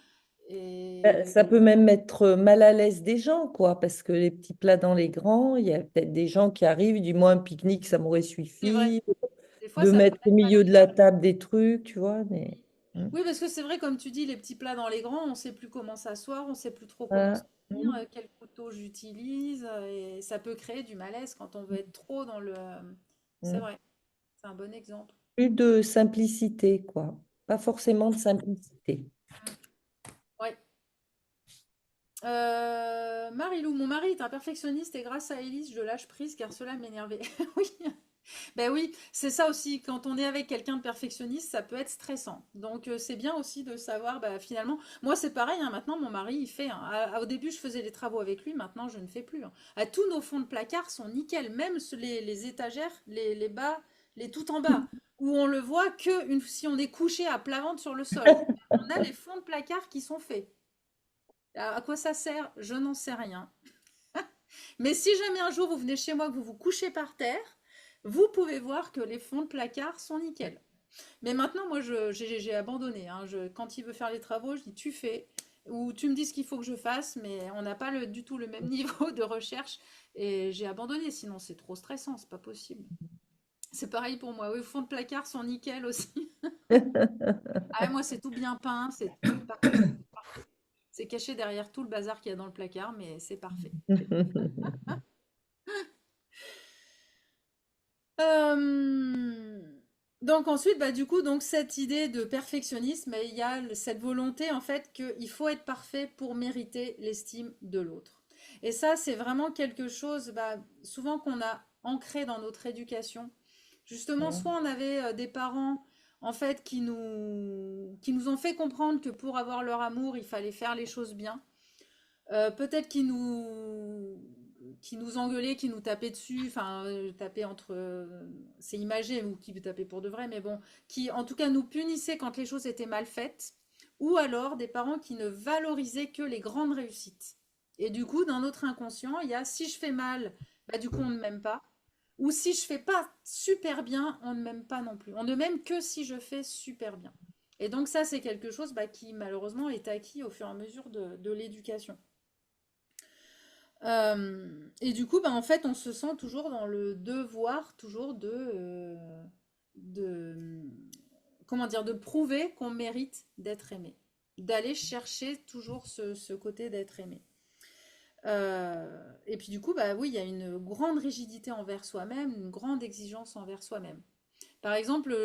Et Ça peut même mettre mal à l'aise des gens, quoi, parce que les petits plats dans les grands, il y a peut-être des gens qui arrivent, du moins un pique-nique, ça m'aurait c'est vrai, suffi, des fois, de ça peut mettre au mettre mal milieu à de l'aise. la table des trucs, tu vois. Mais... Mm. Oui, parce que c'est vrai, comme tu dis, les petits plats dans les grands, on sait plus comment s'asseoir, on sait plus trop comment se Ah, tenir, mm, quel couteau j'utilise, et ça peut créer du malaise quand on veut être trop dans le... C'est mm. vrai, c'est un bon exemple. Plus de simplicité, quoi. Pas forcément de simplicité. Ouais. Marilou, mon mari est un perfectionniste et grâce à Élise, je lâche prise car cela m'énervait. Oui, ben oui, c'est ça aussi. Quand on est avec quelqu'un de perfectionniste, ça peut être stressant. Donc c'est bien aussi de savoir, bah, finalement, moi c'est pareil, hein, maintenant mon mari il fait, hein. Au début je faisais les travaux avec lui, maintenant je ne fais plus, hein. Tous nos fonds de placard sont nickel, même les étagères, les bas, les tout en bas, où on le voit que si on est couché à plat ventre sur le sol. On a les fonds de placard qui sont faits. À quoi ça sert? Je n'en sais rien. Mais si jamais un jour vous venez chez moi, que vous vous couchez par terre, vous pouvez voir que les fonds de placard sont nickel. Mais maintenant, moi, j'ai abandonné, hein. Quand il veut faire les travaux, je dis tu fais, ou tu me dis ce qu'il faut que je fasse, mais on n'a pas du tout le même niveau de recherche. Et j'ai abandonné, sinon c'est trop stressant, c'est pas possible. C'est pareil pour moi. Oui, les fonds de placard sont nickel aussi. Ah, moi, c'est tout bien peint, c'est tout parfait. Parfait. C'est caché derrière tout le bazar qu'il y a dans le placard, mais c'est parfait. Euh, Donc ensuite, bah, du coup, donc cette idée de perfectionnisme, il y a cette volonté en fait qu'il faut être parfait pour mériter l'estime de l'autre. Et ça, c'est vraiment quelque chose, bah, souvent qu'on a ancré dans notre éducation. Justement, soit on avait des parents en fait qui nous ont fait comprendre que pour avoir leur amour, il fallait faire les choses bien. Peut-être qui nous engueulaient, qui nous tapaient dessus, enfin, tapaient entre. C'est imagé, ou qui tapaient pour de vrai, mais bon, qui en tout cas nous punissaient quand les choses étaient mal faites, ou alors des parents qui ne valorisaient que les grandes réussites. Et du coup, dans notre inconscient, il y a si je fais mal, bah du coup on ne m'aime pas. Ou si je fais pas super bien, on ne m'aime pas non plus. On ne m'aime que si je fais super bien. Et donc ça, c'est quelque chose bah, qui malheureusement est acquis au fur et à mesure de l'éducation. Et du coup, bah, en fait, on se sent toujours dans le devoir, toujours de, comment dire, de prouver qu'on mérite d'être aimé, d'aller chercher toujours ce côté d'être aimé. Et puis du coup, bah oui, il y a une grande rigidité envers soi-même, une grande exigence envers soi-même. Par exemple,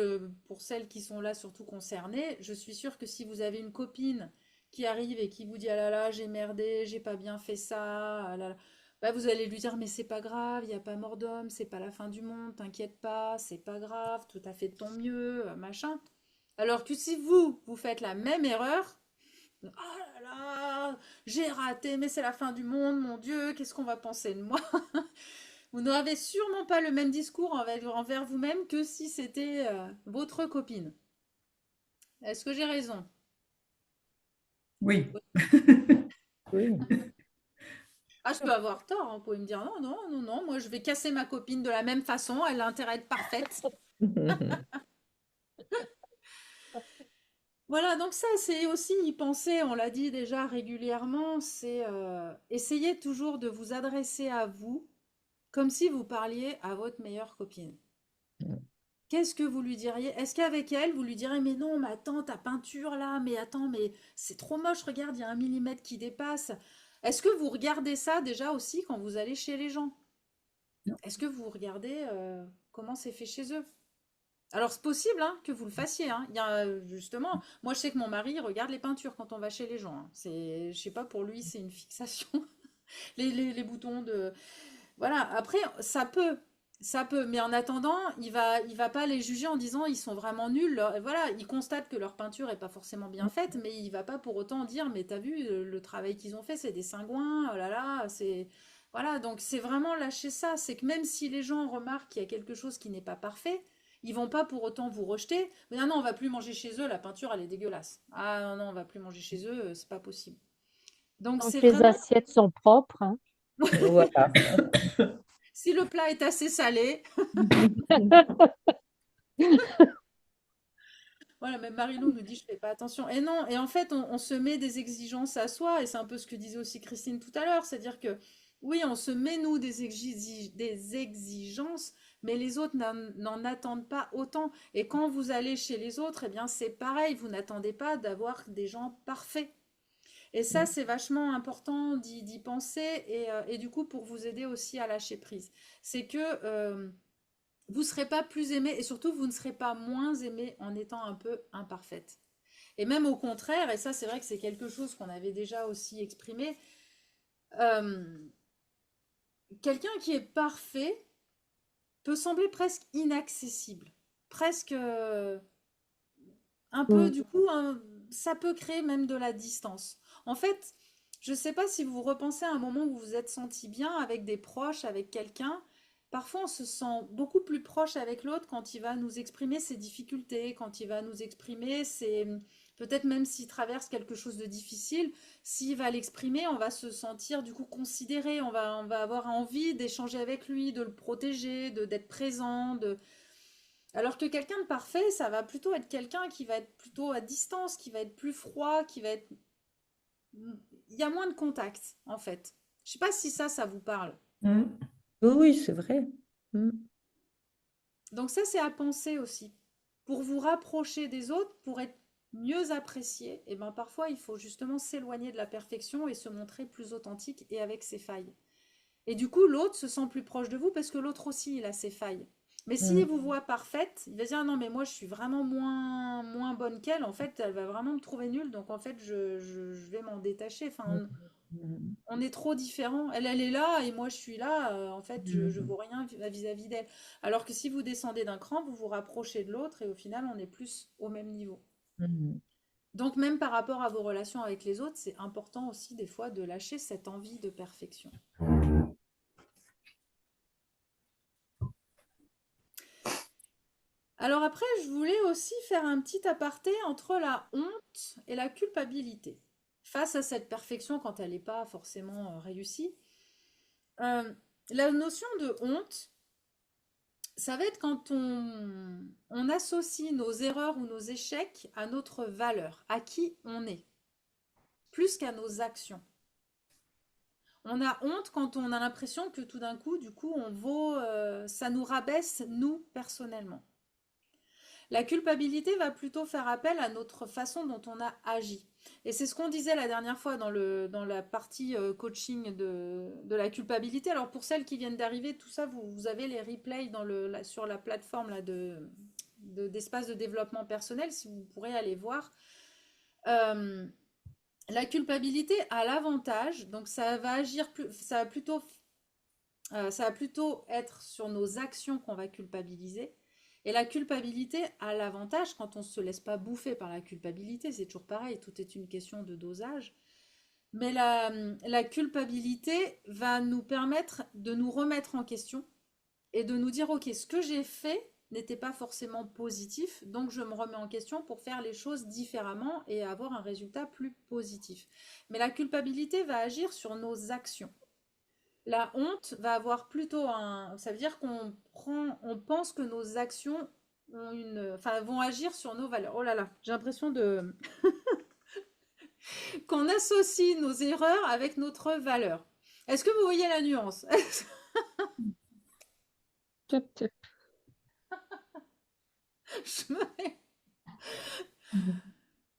pour celles qui sont là surtout concernées, je suis sûre que si vous avez une copine qui arrive et qui vous dit ah là là, j'ai merdé, j'ai pas bien fait ça, ah là là, bah vous allez lui dire mais c'est pas grave, il n'y a pas mort d'homme, c'est pas la fin du monde, t'inquiète pas, c'est pas grave, tout à fait de ton mieux, machin. Alors que si vous faites la même erreur, oh là là, j'ai raté, mais c'est la fin du monde, mon Dieu, qu'est-ce qu'on va penser de moi? Vous n'avez sûrement pas le même discours envers vous-même que si c'était votre copine. Est-ce que j'ai raison? Oui. Oui. Ah, je peux avoir tort, hein. Vous pouvez me dire non, non, non, non, moi je vais casser ma copine de la même façon, elle a intérêt à être parfaite. Voilà, donc ça, c'est aussi y penser, on l'a dit déjà régulièrement, c'est essayer toujours de vous adresser à vous comme si vous parliez à votre meilleure copine. Qu'est-ce que vous lui diriez? Est-ce qu'avec elle, vous lui direz, mais non, mais attends, ta peinture là, mais attends, mais c'est trop moche, regarde, il y a un millimètre qui dépasse. Est-ce que vous regardez ça déjà aussi quand vous allez chez les gens? Est-ce que vous regardez comment c'est fait chez eux? Alors c'est possible hein, que vous le fassiez. Hein. Il y a justement, moi je sais que mon mari regarde les peintures quand on va chez les gens. Hein. C'est, je sais pas, pour lui c'est une fixation. Les boutons de, voilà. Après ça peut. Mais en attendant, il va pas les juger en disant ils sont vraiment nuls. Voilà, il constate que leur peinture est pas forcément bien faite, mais il va pas pour autant dire mais t'as vu le travail qu'ils ont fait, c'est des cingouins. Oh là là, c'est voilà. Donc c'est vraiment lâcher ça. C'est que même si les gens remarquent qu'il y a quelque chose qui n'est pas parfait. Ils vont pas pour autant vous rejeter. Mais non, non, on va plus manger chez eux, la peinture, elle est dégueulasse. Ah non, non, on va plus manger chez eux, c'est pas possible. Donc Tant c'est que les vraiment, assiettes sont propres, hein. Voilà. si le plat est assez salé, voilà, même Marilou nous dit je fais pas attention. Et non, et en fait, on se met des exigences à soi, et c'est un peu ce que disait aussi Christine tout à l'heure, c'est-à-dire que oui, on se met nous des exigences, mais les autres n'en attendent pas autant. Et quand vous allez chez les autres, eh bien c'est pareil, vous n'attendez pas d'avoir des gens parfaits. Et ça, c'est vachement important d'y penser et du coup pour vous aider aussi à lâcher prise. C'est que vous ne serez pas plus aimé et surtout vous ne serez pas moins aimé en étant un peu imparfaite. Et même au contraire, et ça c'est vrai que c'est quelque chose qu'on avait déjà aussi exprimé, euh, quelqu'un qui est parfait peut sembler presque inaccessible, presque un peu, Mm. du coup, ça peut créer même de la distance. En fait, je ne sais pas si vous repensez à un moment où vous vous êtes senti bien avec des proches, avec quelqu'un. Parfois, on se sent beaucoup plus proche avec l'autre quand il va nous exprimer ses difficultés, quand il va nous exprimer ses... Peut-être même s'il traverse quelque chose de difficile, s'il va l'exprimer, on va se sentir du coup considéré, on va avoir envie d'échanger avec lui, de le protéger, d'être présent, de... Alors que quelqu'un de parfait, ça va plutôt être quelqu'un qui va être plutôt à distance, qui va être plus froid, qui va être... Il y a moins de contact, en fait. Je sais pas si ça vous parle. Mm. Oui, oui, c'est vrai. Mm. Donc ça, c'est à penser aussi. Pour vous rapprocher des autres, pour être mieux apprécié, et ben parfois, il faut justement s'éloigner de la perfection et se montrer plus authentique et avec ses failles. Et du coup, l'autre se sent plus proche de vous parce que l'autre aussi, il a ses failles. Mais s'il Mm. vous voit parfaite, il va dire ah non, mais moi je suis vraiment moins bonne qu'elle. En fait, elle va vraiment me trouver nulle. Donc en fait, je vais m'en détacher. Enfin, Mm. on est trop différents. Elle est là et moi je suis là. En fait, je Mm. vaux rien vis-à-vis d'elle. Alors que si vous descendez d'un cran, vous vous rapprochez de l'autre et au final, on est plus au même niveau. Mm. Donc même par rapport à vos relations avec les autres, c'est important aussi des fois de lâcher cette envie de perfection. Alors après, je voulais aussi faire un petit aparté entre la honte et la culpabilité. Face à cette perfection quand elle n'est pas forcément réussie, euh, la notion de honte, ça va être quand on associe nos erreurs ou nos échecs à notre valeur, à qui on est, plus qu'à nos actions. On a honte quand on a l'impression que tout d'un coup, du coup, on vaut, ça nous rabaisse, nous, personnellement. La culpabilité va plutôt faire appel à notre façon dont on a agi. Et c'est ce qu'on disait la dernière fois dans la partie coaching de la culpabilité. Alors pour celles qui viennent d'arriver, tout ça, vous avez les replays sur la plateforme là, d'espace de développement personnel, si vous pourrez aller voir. Euh, la culpabilité a l'avantage, donc ça va agir, ça va plutôt être sur nos actions qu'on va culpabiliser. Et la culpabilité a l'avantage, quand on ne se laisse pas bouffer par la culpabilité, c'est toujours pareil, tout est une question de dosage. Mais la culpabilité va nous permettre de nous remettre en question et de nous dire, ok, ce que j'ai fait n'était pas forcément positif, donc je me remets en question pour faire les choses différemment et avoir un résultat plus positif. Mais la culpabilité va agir sur nos actions. La honte va avoir plutôt un... Ça veut dire on pense que nos actions enfin, vont agir sur nos valeurs. Oh là là, j'ai l'impression de qu'on associe nos erreurs avec notre valeur. Est-ce que vous voyez la nuance? Tchop, tchop. Je me-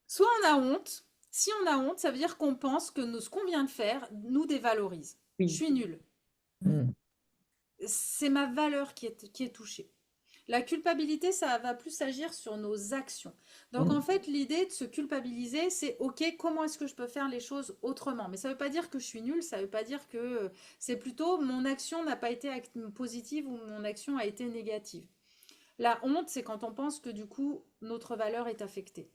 Soit on a honte. Si on a honte, ça veut dire qu'on pense que ce qu'on vient de faire nous dévalorise. Je Oui. suis nulle. Mm. C'est ma valeur qui est touchée. La culpabilité, ça va plus agir sur nos actions. Donc en Mm. fait, l'idée de se culpabiliser, c'est OK, comment est-ce que je peux faire les choses autrement? Mais ça ne veut pas dire que je suis nulle, ça ne veut pas dire que c'est plutôt mon action n'a pas été positive ou mon action a été négative. La honte, c'est quand on pense que du coup, notre valeur est affectée.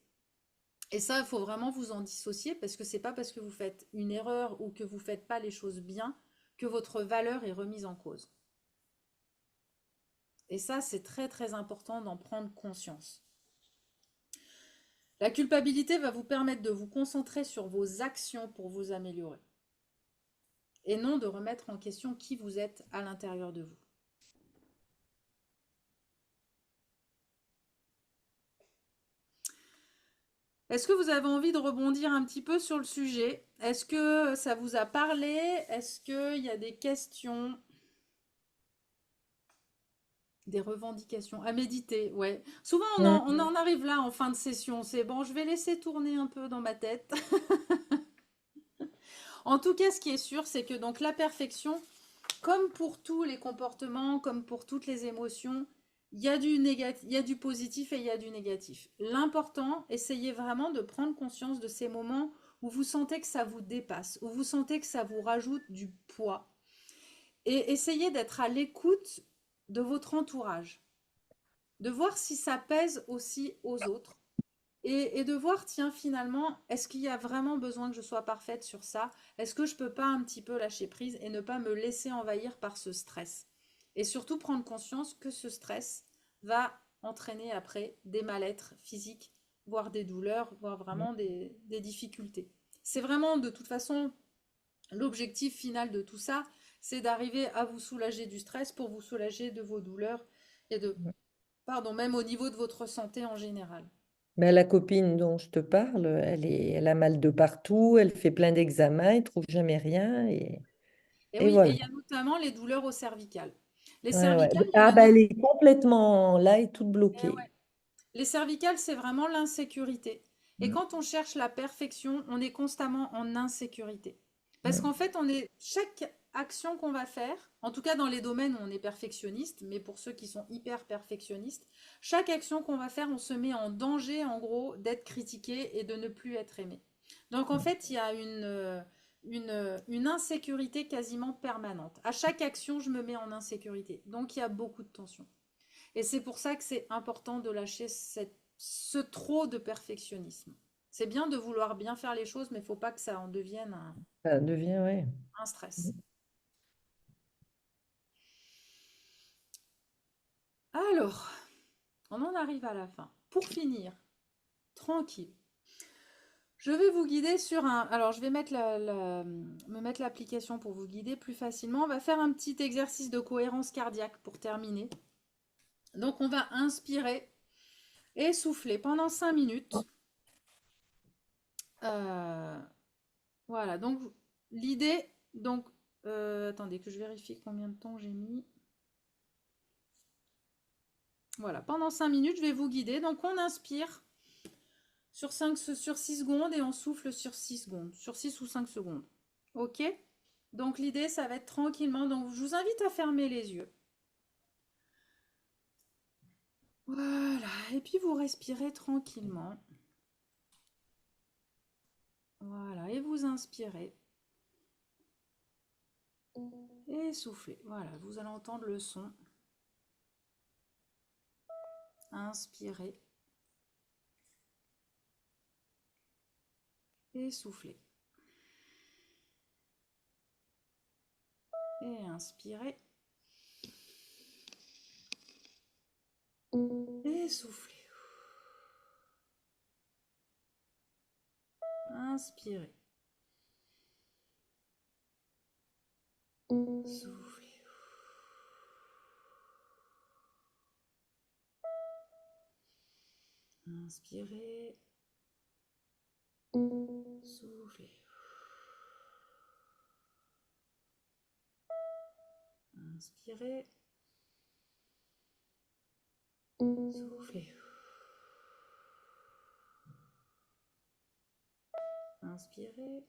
Et ça, il faut vraiment vous en dissocier parce que c'est pas parce que vous faites une erreur ou que vous faites pas les choses bien que votre valeur est remise en cause. Et ça, c'est très très important d'en prendre conscience. La culpabilité va vous permettre de vous concentrer sur vos actions pour vous améliorer et non de remettre en question qui vous êtes à l'intérieur de vous. Est-ce que vous avez envie de rebondir un petit peu sur le sujet? Est-ce que ça vous a parlé? Est-ce qu'il y a des questions? Des revendications à méditer, ouais. Souvent, on Mm. en arrive là en fin de session. C'est bon, je vais laisser tourner un peu dans ma tête. En tout cas, ce qui est sûr, c'est que donc la perfection, comme pour tous les comportements, comme pour toutes les émotions, il y a du négatif, il y a du positif et il y a du négatif. L'important, essayez vraiment de prendre conscience de ces moments où vous sentez que ça vous dépasse, où vous sentez que ça vous rajoute du poids. Et essayez d'être à l'écoute de votre entourage, de voir si ça pèse aussi aux autres. Et de voir, tiens, finalement, est-ce qu'il y a vraiment besoin que je sois parfaite sur ça? Est-ce que je peux pas un petit peu lâcher prise et ne pas me laisser envahir par ce stress? Et surtout prendre conscience que ce stress va entraîner après des mal-être physiques, voire des douleurs, voire vraiment des difficultés. C'est vraiment de toute façon l'objectif final de tout ça, c'est d'arriver à vous soulager du stress pour vous soulager de vos douleurs et pardon, même au niveau de votre santé en général. Ben, la copine dont je te parle, elle a mal de partout, elle fait plein d'examens, elle trouve jamais rien Et et oui, et voilà. il y a notamment les douleurs au cervical. Les Ouais, ouais. cervicales, il y a Ah une ben, autre. elle est complètement là et toute Eh bloquée. ouais. Les cervicales, c'est vraiment l'insécurité. Et Mm. quand on cherche la perfection, on est constamment en insécurité. Parce Mm. qu'en fait, chaque action qu'on va faire, en tout cas dans les domaines où on est perfectionniste, mais pour ceux qui sont hyper perfectionnistes, chaque action qu'on va faire, on se met en danger, en gros, d'être critiqué et de ne plus être aimé. Donc en fait, il y a une insécurité quasiment permanente. À chaque action, je me mets en insécurité. Donc il y a beaucoup de tension. Et c'est pour ça que c'est important de lâcher ce trop de perfectionnisme. C'est bien de vouloir bien faire les choses, mais il ne faut pas que ça en devienne Ça devient, ouais. un stress. Alors, on en arrive à la fin. Pour finir, tranquille. Je vais vous guider sur un. Alors, je vais me mettre l'application pour vous guider plus facilement. On va faire un petit exercice de cohérence cardiaque pour terminer. Donc, on va inspirer et souffler pendant 5 minutes. Euh, Voilà, donc l'idée, donc, attendez que je vérifie combien de temps j'ai mis. Voilà, pendant 5 minutes, je vais vous guider. Donc on inspire sur 6 secondes et on souffle sur 6 secondes, sur 6 ou 5 secondes. Ok? Donc l'idée, ça va être tranquillement. Donc je vous invite à fermer les yeux. Voilà, et puis vous respirez tranquillement. Voilà, et vous inspirez. Et soufflez. Voilà, vous allez entendre le son. Inspirez. Et soufflez. Et inspirez. Et soufflez. Inspirez. Soufflez. Inspirez. Soufflez. Inspirez. Soufflez. Inspirez.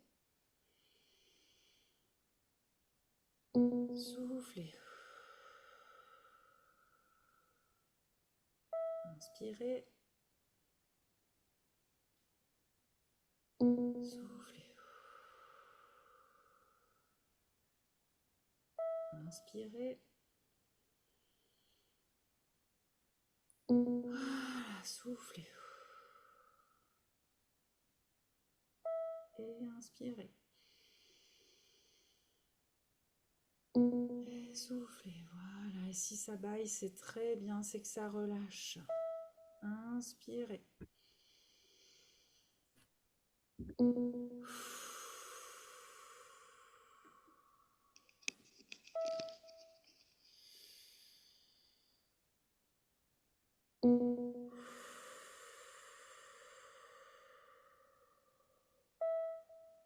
Soufflez. Inspirez. Soufflez. Inspirez. Voilà, soufflez. Et inspirez. Et soufflez. Voilà. Et si ça baille, c'est très bien, c'est que ça relâche. Inspirez.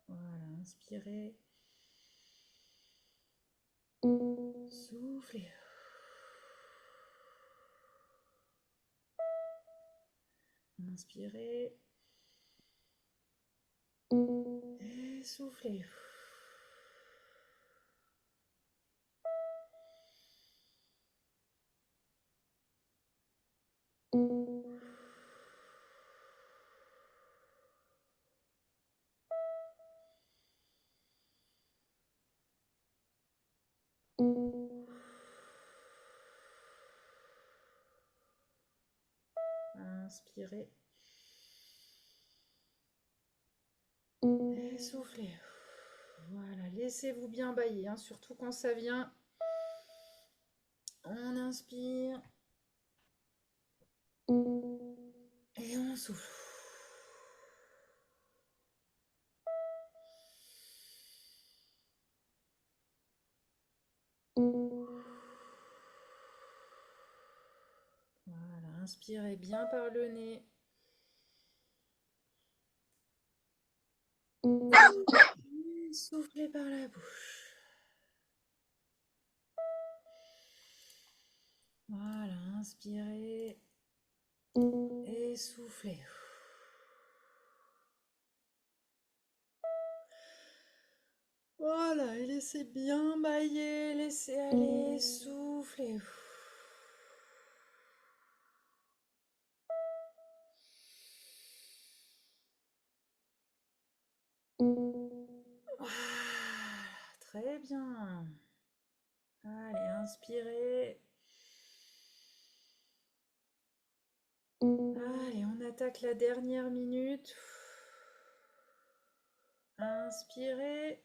Voilà, inspirez. Soufflez. Inspirez. Et soufflez. Inspirez. Et soufflez. Voilà, laissez-vous bien bailler, hein, surtout quand ça vient. On inspire. Et on souffle. Voilà, inspirez bien par le nez. Et soufflez par la bouche. Voilà, inspirez. Et soufflez. Voilà, et laissez bien bailler, laissez aller, soufflez. Voilà, très bien. Allez, inspirez. Allez, on attaque la dernière minute. Inspirez.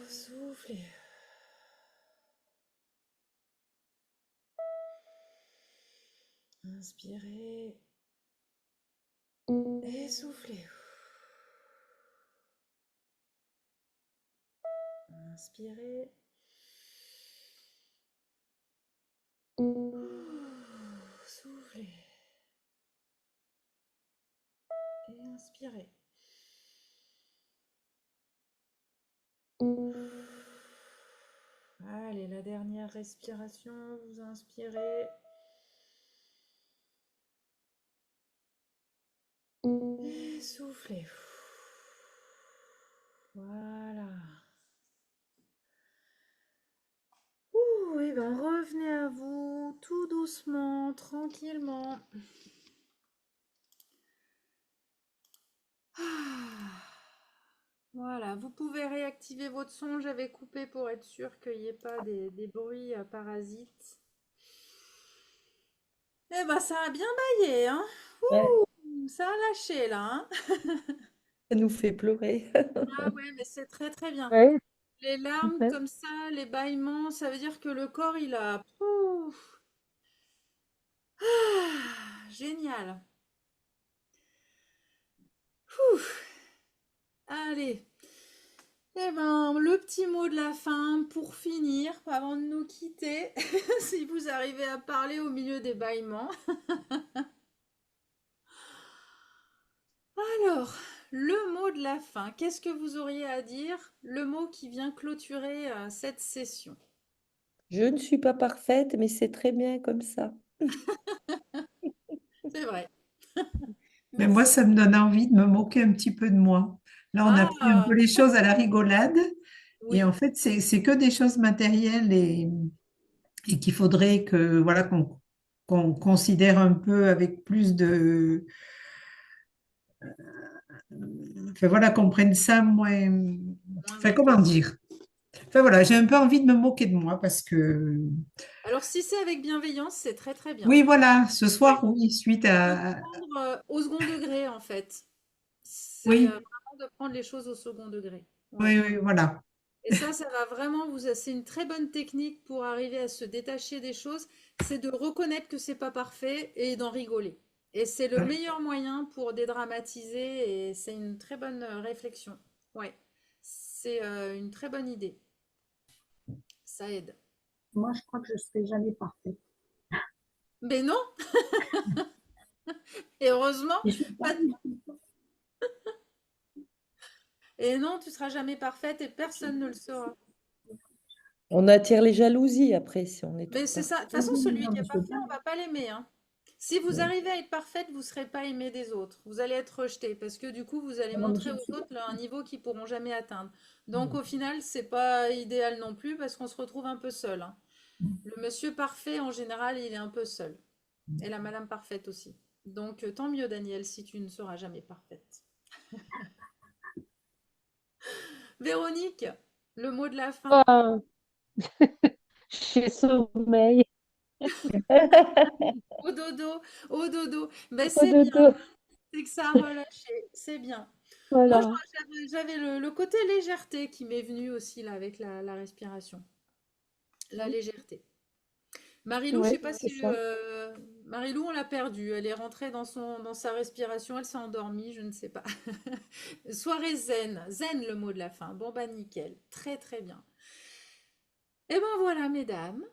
Soufflez. Inspirez. Et soufflez. Inspirez. Soufflez. Et inspirez. Allez, la dernière respiration, vous inspirez. Et soufflez. Voilà. Et ben revenez à vous, tout doucement, tranquillement. Voilà, vous pouvez réactiver votre son. J'avais coupé pour être sûr qu'il n'y ait pas des bruits parasites. Eh ben, ça a bien baillé, hein. Ouais, Ça a lâché, là, hein. ça nous fait pleurer. Ah ouais, mais c'est très très bien. Oui, Les larmes comme ça, les bâillements, ça veut dire que le corps, il a... Ouf. Génial. Ouf. Allez. Eh ben, le petit mot de la fin pour finir, avant de nous quitter, si vous arrivez à parler au milieu des bâillements. Alors, le mot de la fin, qu'est-ce que vous auriez à dire? Le mot qui vient clôturer cette session. Je ne suis pas parfaite, mais c'est très bien comme ça. C'est vrai. Mais moi, Merci. ça me donne envie de me moquer un petit peu de moi. Là, on a pris un peu Ah, les choses à la rigolade. Et oui, en fait, c'est que des choses matérielles et qu'il faudrait que, voilà, qu'on considère un peu avec plus de, enfin voilà, qu'on prenne ça moins, moins enfin avec le comment dire? Enfin voilà, j'ai un peu envie de me moquer de moi parce que, Alors, si c'est avec bienveillance, c'est très très bien. oui, voilà, ce Ouais. soir, oui, suite De à, prendre au second degré, en fait. C'est oui, vraiment de prendre les choses au second degré. Ouais. oui, oui, voilà. Et ça va vraiment vous. C'est une très bonne technique pour arriver à se détacher des choses. C'est de reconnaître que c'est pas parfait et d'en rigoler. Et c'est le meilleur moyen pour dédramatiser et c'est une très bonne réflexion. Ouais. C'est une très bonne idée. Ça aide. Moi, je crois que je ne serai jamais parfaite. Mais non, et heureusement, Et je pas- parle, et non, tu seras jamais parfaite et personne ne le sera. On attire les jalousies après si on est trop Mais c'est ça. De toute parfait. façon, celui non, qui mais est je veux parfait, bien. on va pas l'aimer, hein. Si vous arrivez à être parfaite, vous ne serez pas aimé des autres. Vous allez être rejeté parce que du coup, vous allez Non, mais montrer je ne aux suis pas. autres là, un niveau qu'ils pourront jamais atteindre. Donc au final, c'est pas idéal non plus parce qu'on se retrouve un peu seul, hein. Le monsieur parfait, en général, il est un peu seul. Et la madame parfaite aussi. Donc tant mieux, Daniel, si tu ne seras jamais parfaite. Véronique, le mot de la fin. Ah, j'ai sommeil. Au dodo, au dodo. Ben Au c'est bien, dodo. c'est que ça a relâché, c'est bien. Moi, Voilà. j'avais le côté légèreté qui m'est venu aussi là avec la respiration. La légèreté. Marilou, je sais Ouais, pas c'est si ça. Marilou, on l'a perdue. Elle est rentrée dans sa respiration, elle s'est endormie, je ne sais pas. Soirée zen, zen le mot de la fin. Bon bah nickel, très très bien. Et ben voilà, mesdames.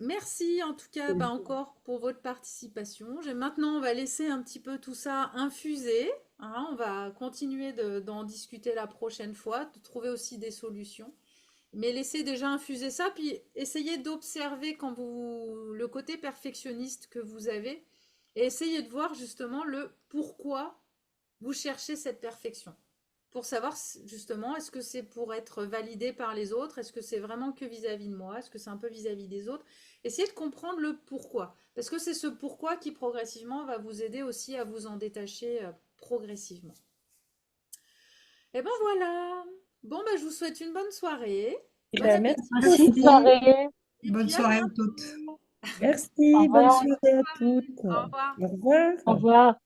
Merci en tout cas bah, encore pour votre participation. Maintenant, on va laisser un petit peu tout ça infuser, hein. On va continuer d'en discuter la prochaine fois, de trouver aussi des solutions. Mais laissez déjà infuser ça, puis essayez d'observer quand vous le côté perfectionniste que vous avez, et essayez de voir justement le pourquoi vous cherchez cette perfection. Pour savoir justement, est-ce que c'est pour être validé par les autres? Est-ce que c'est vraiment que vis-à-vis de moi? Est-ce que c'est un peu vis-à-vis des autres? Essayez de comprendre le pourquoi. Parce que c'est ce pourquoi qui progressivement va vous aider aussi à vous en détacher progressivement. Et ben voilà. Bon, ben, je vous souhaite une bonne soirée. Eh Bon ben, appétit. Bonne merci. soirée. Et Bonne puis à soirée à toutes. bientôt. Au Merci. Bonne revoir. soirée à toutes. Au revoir. Au revoir. Au revoir.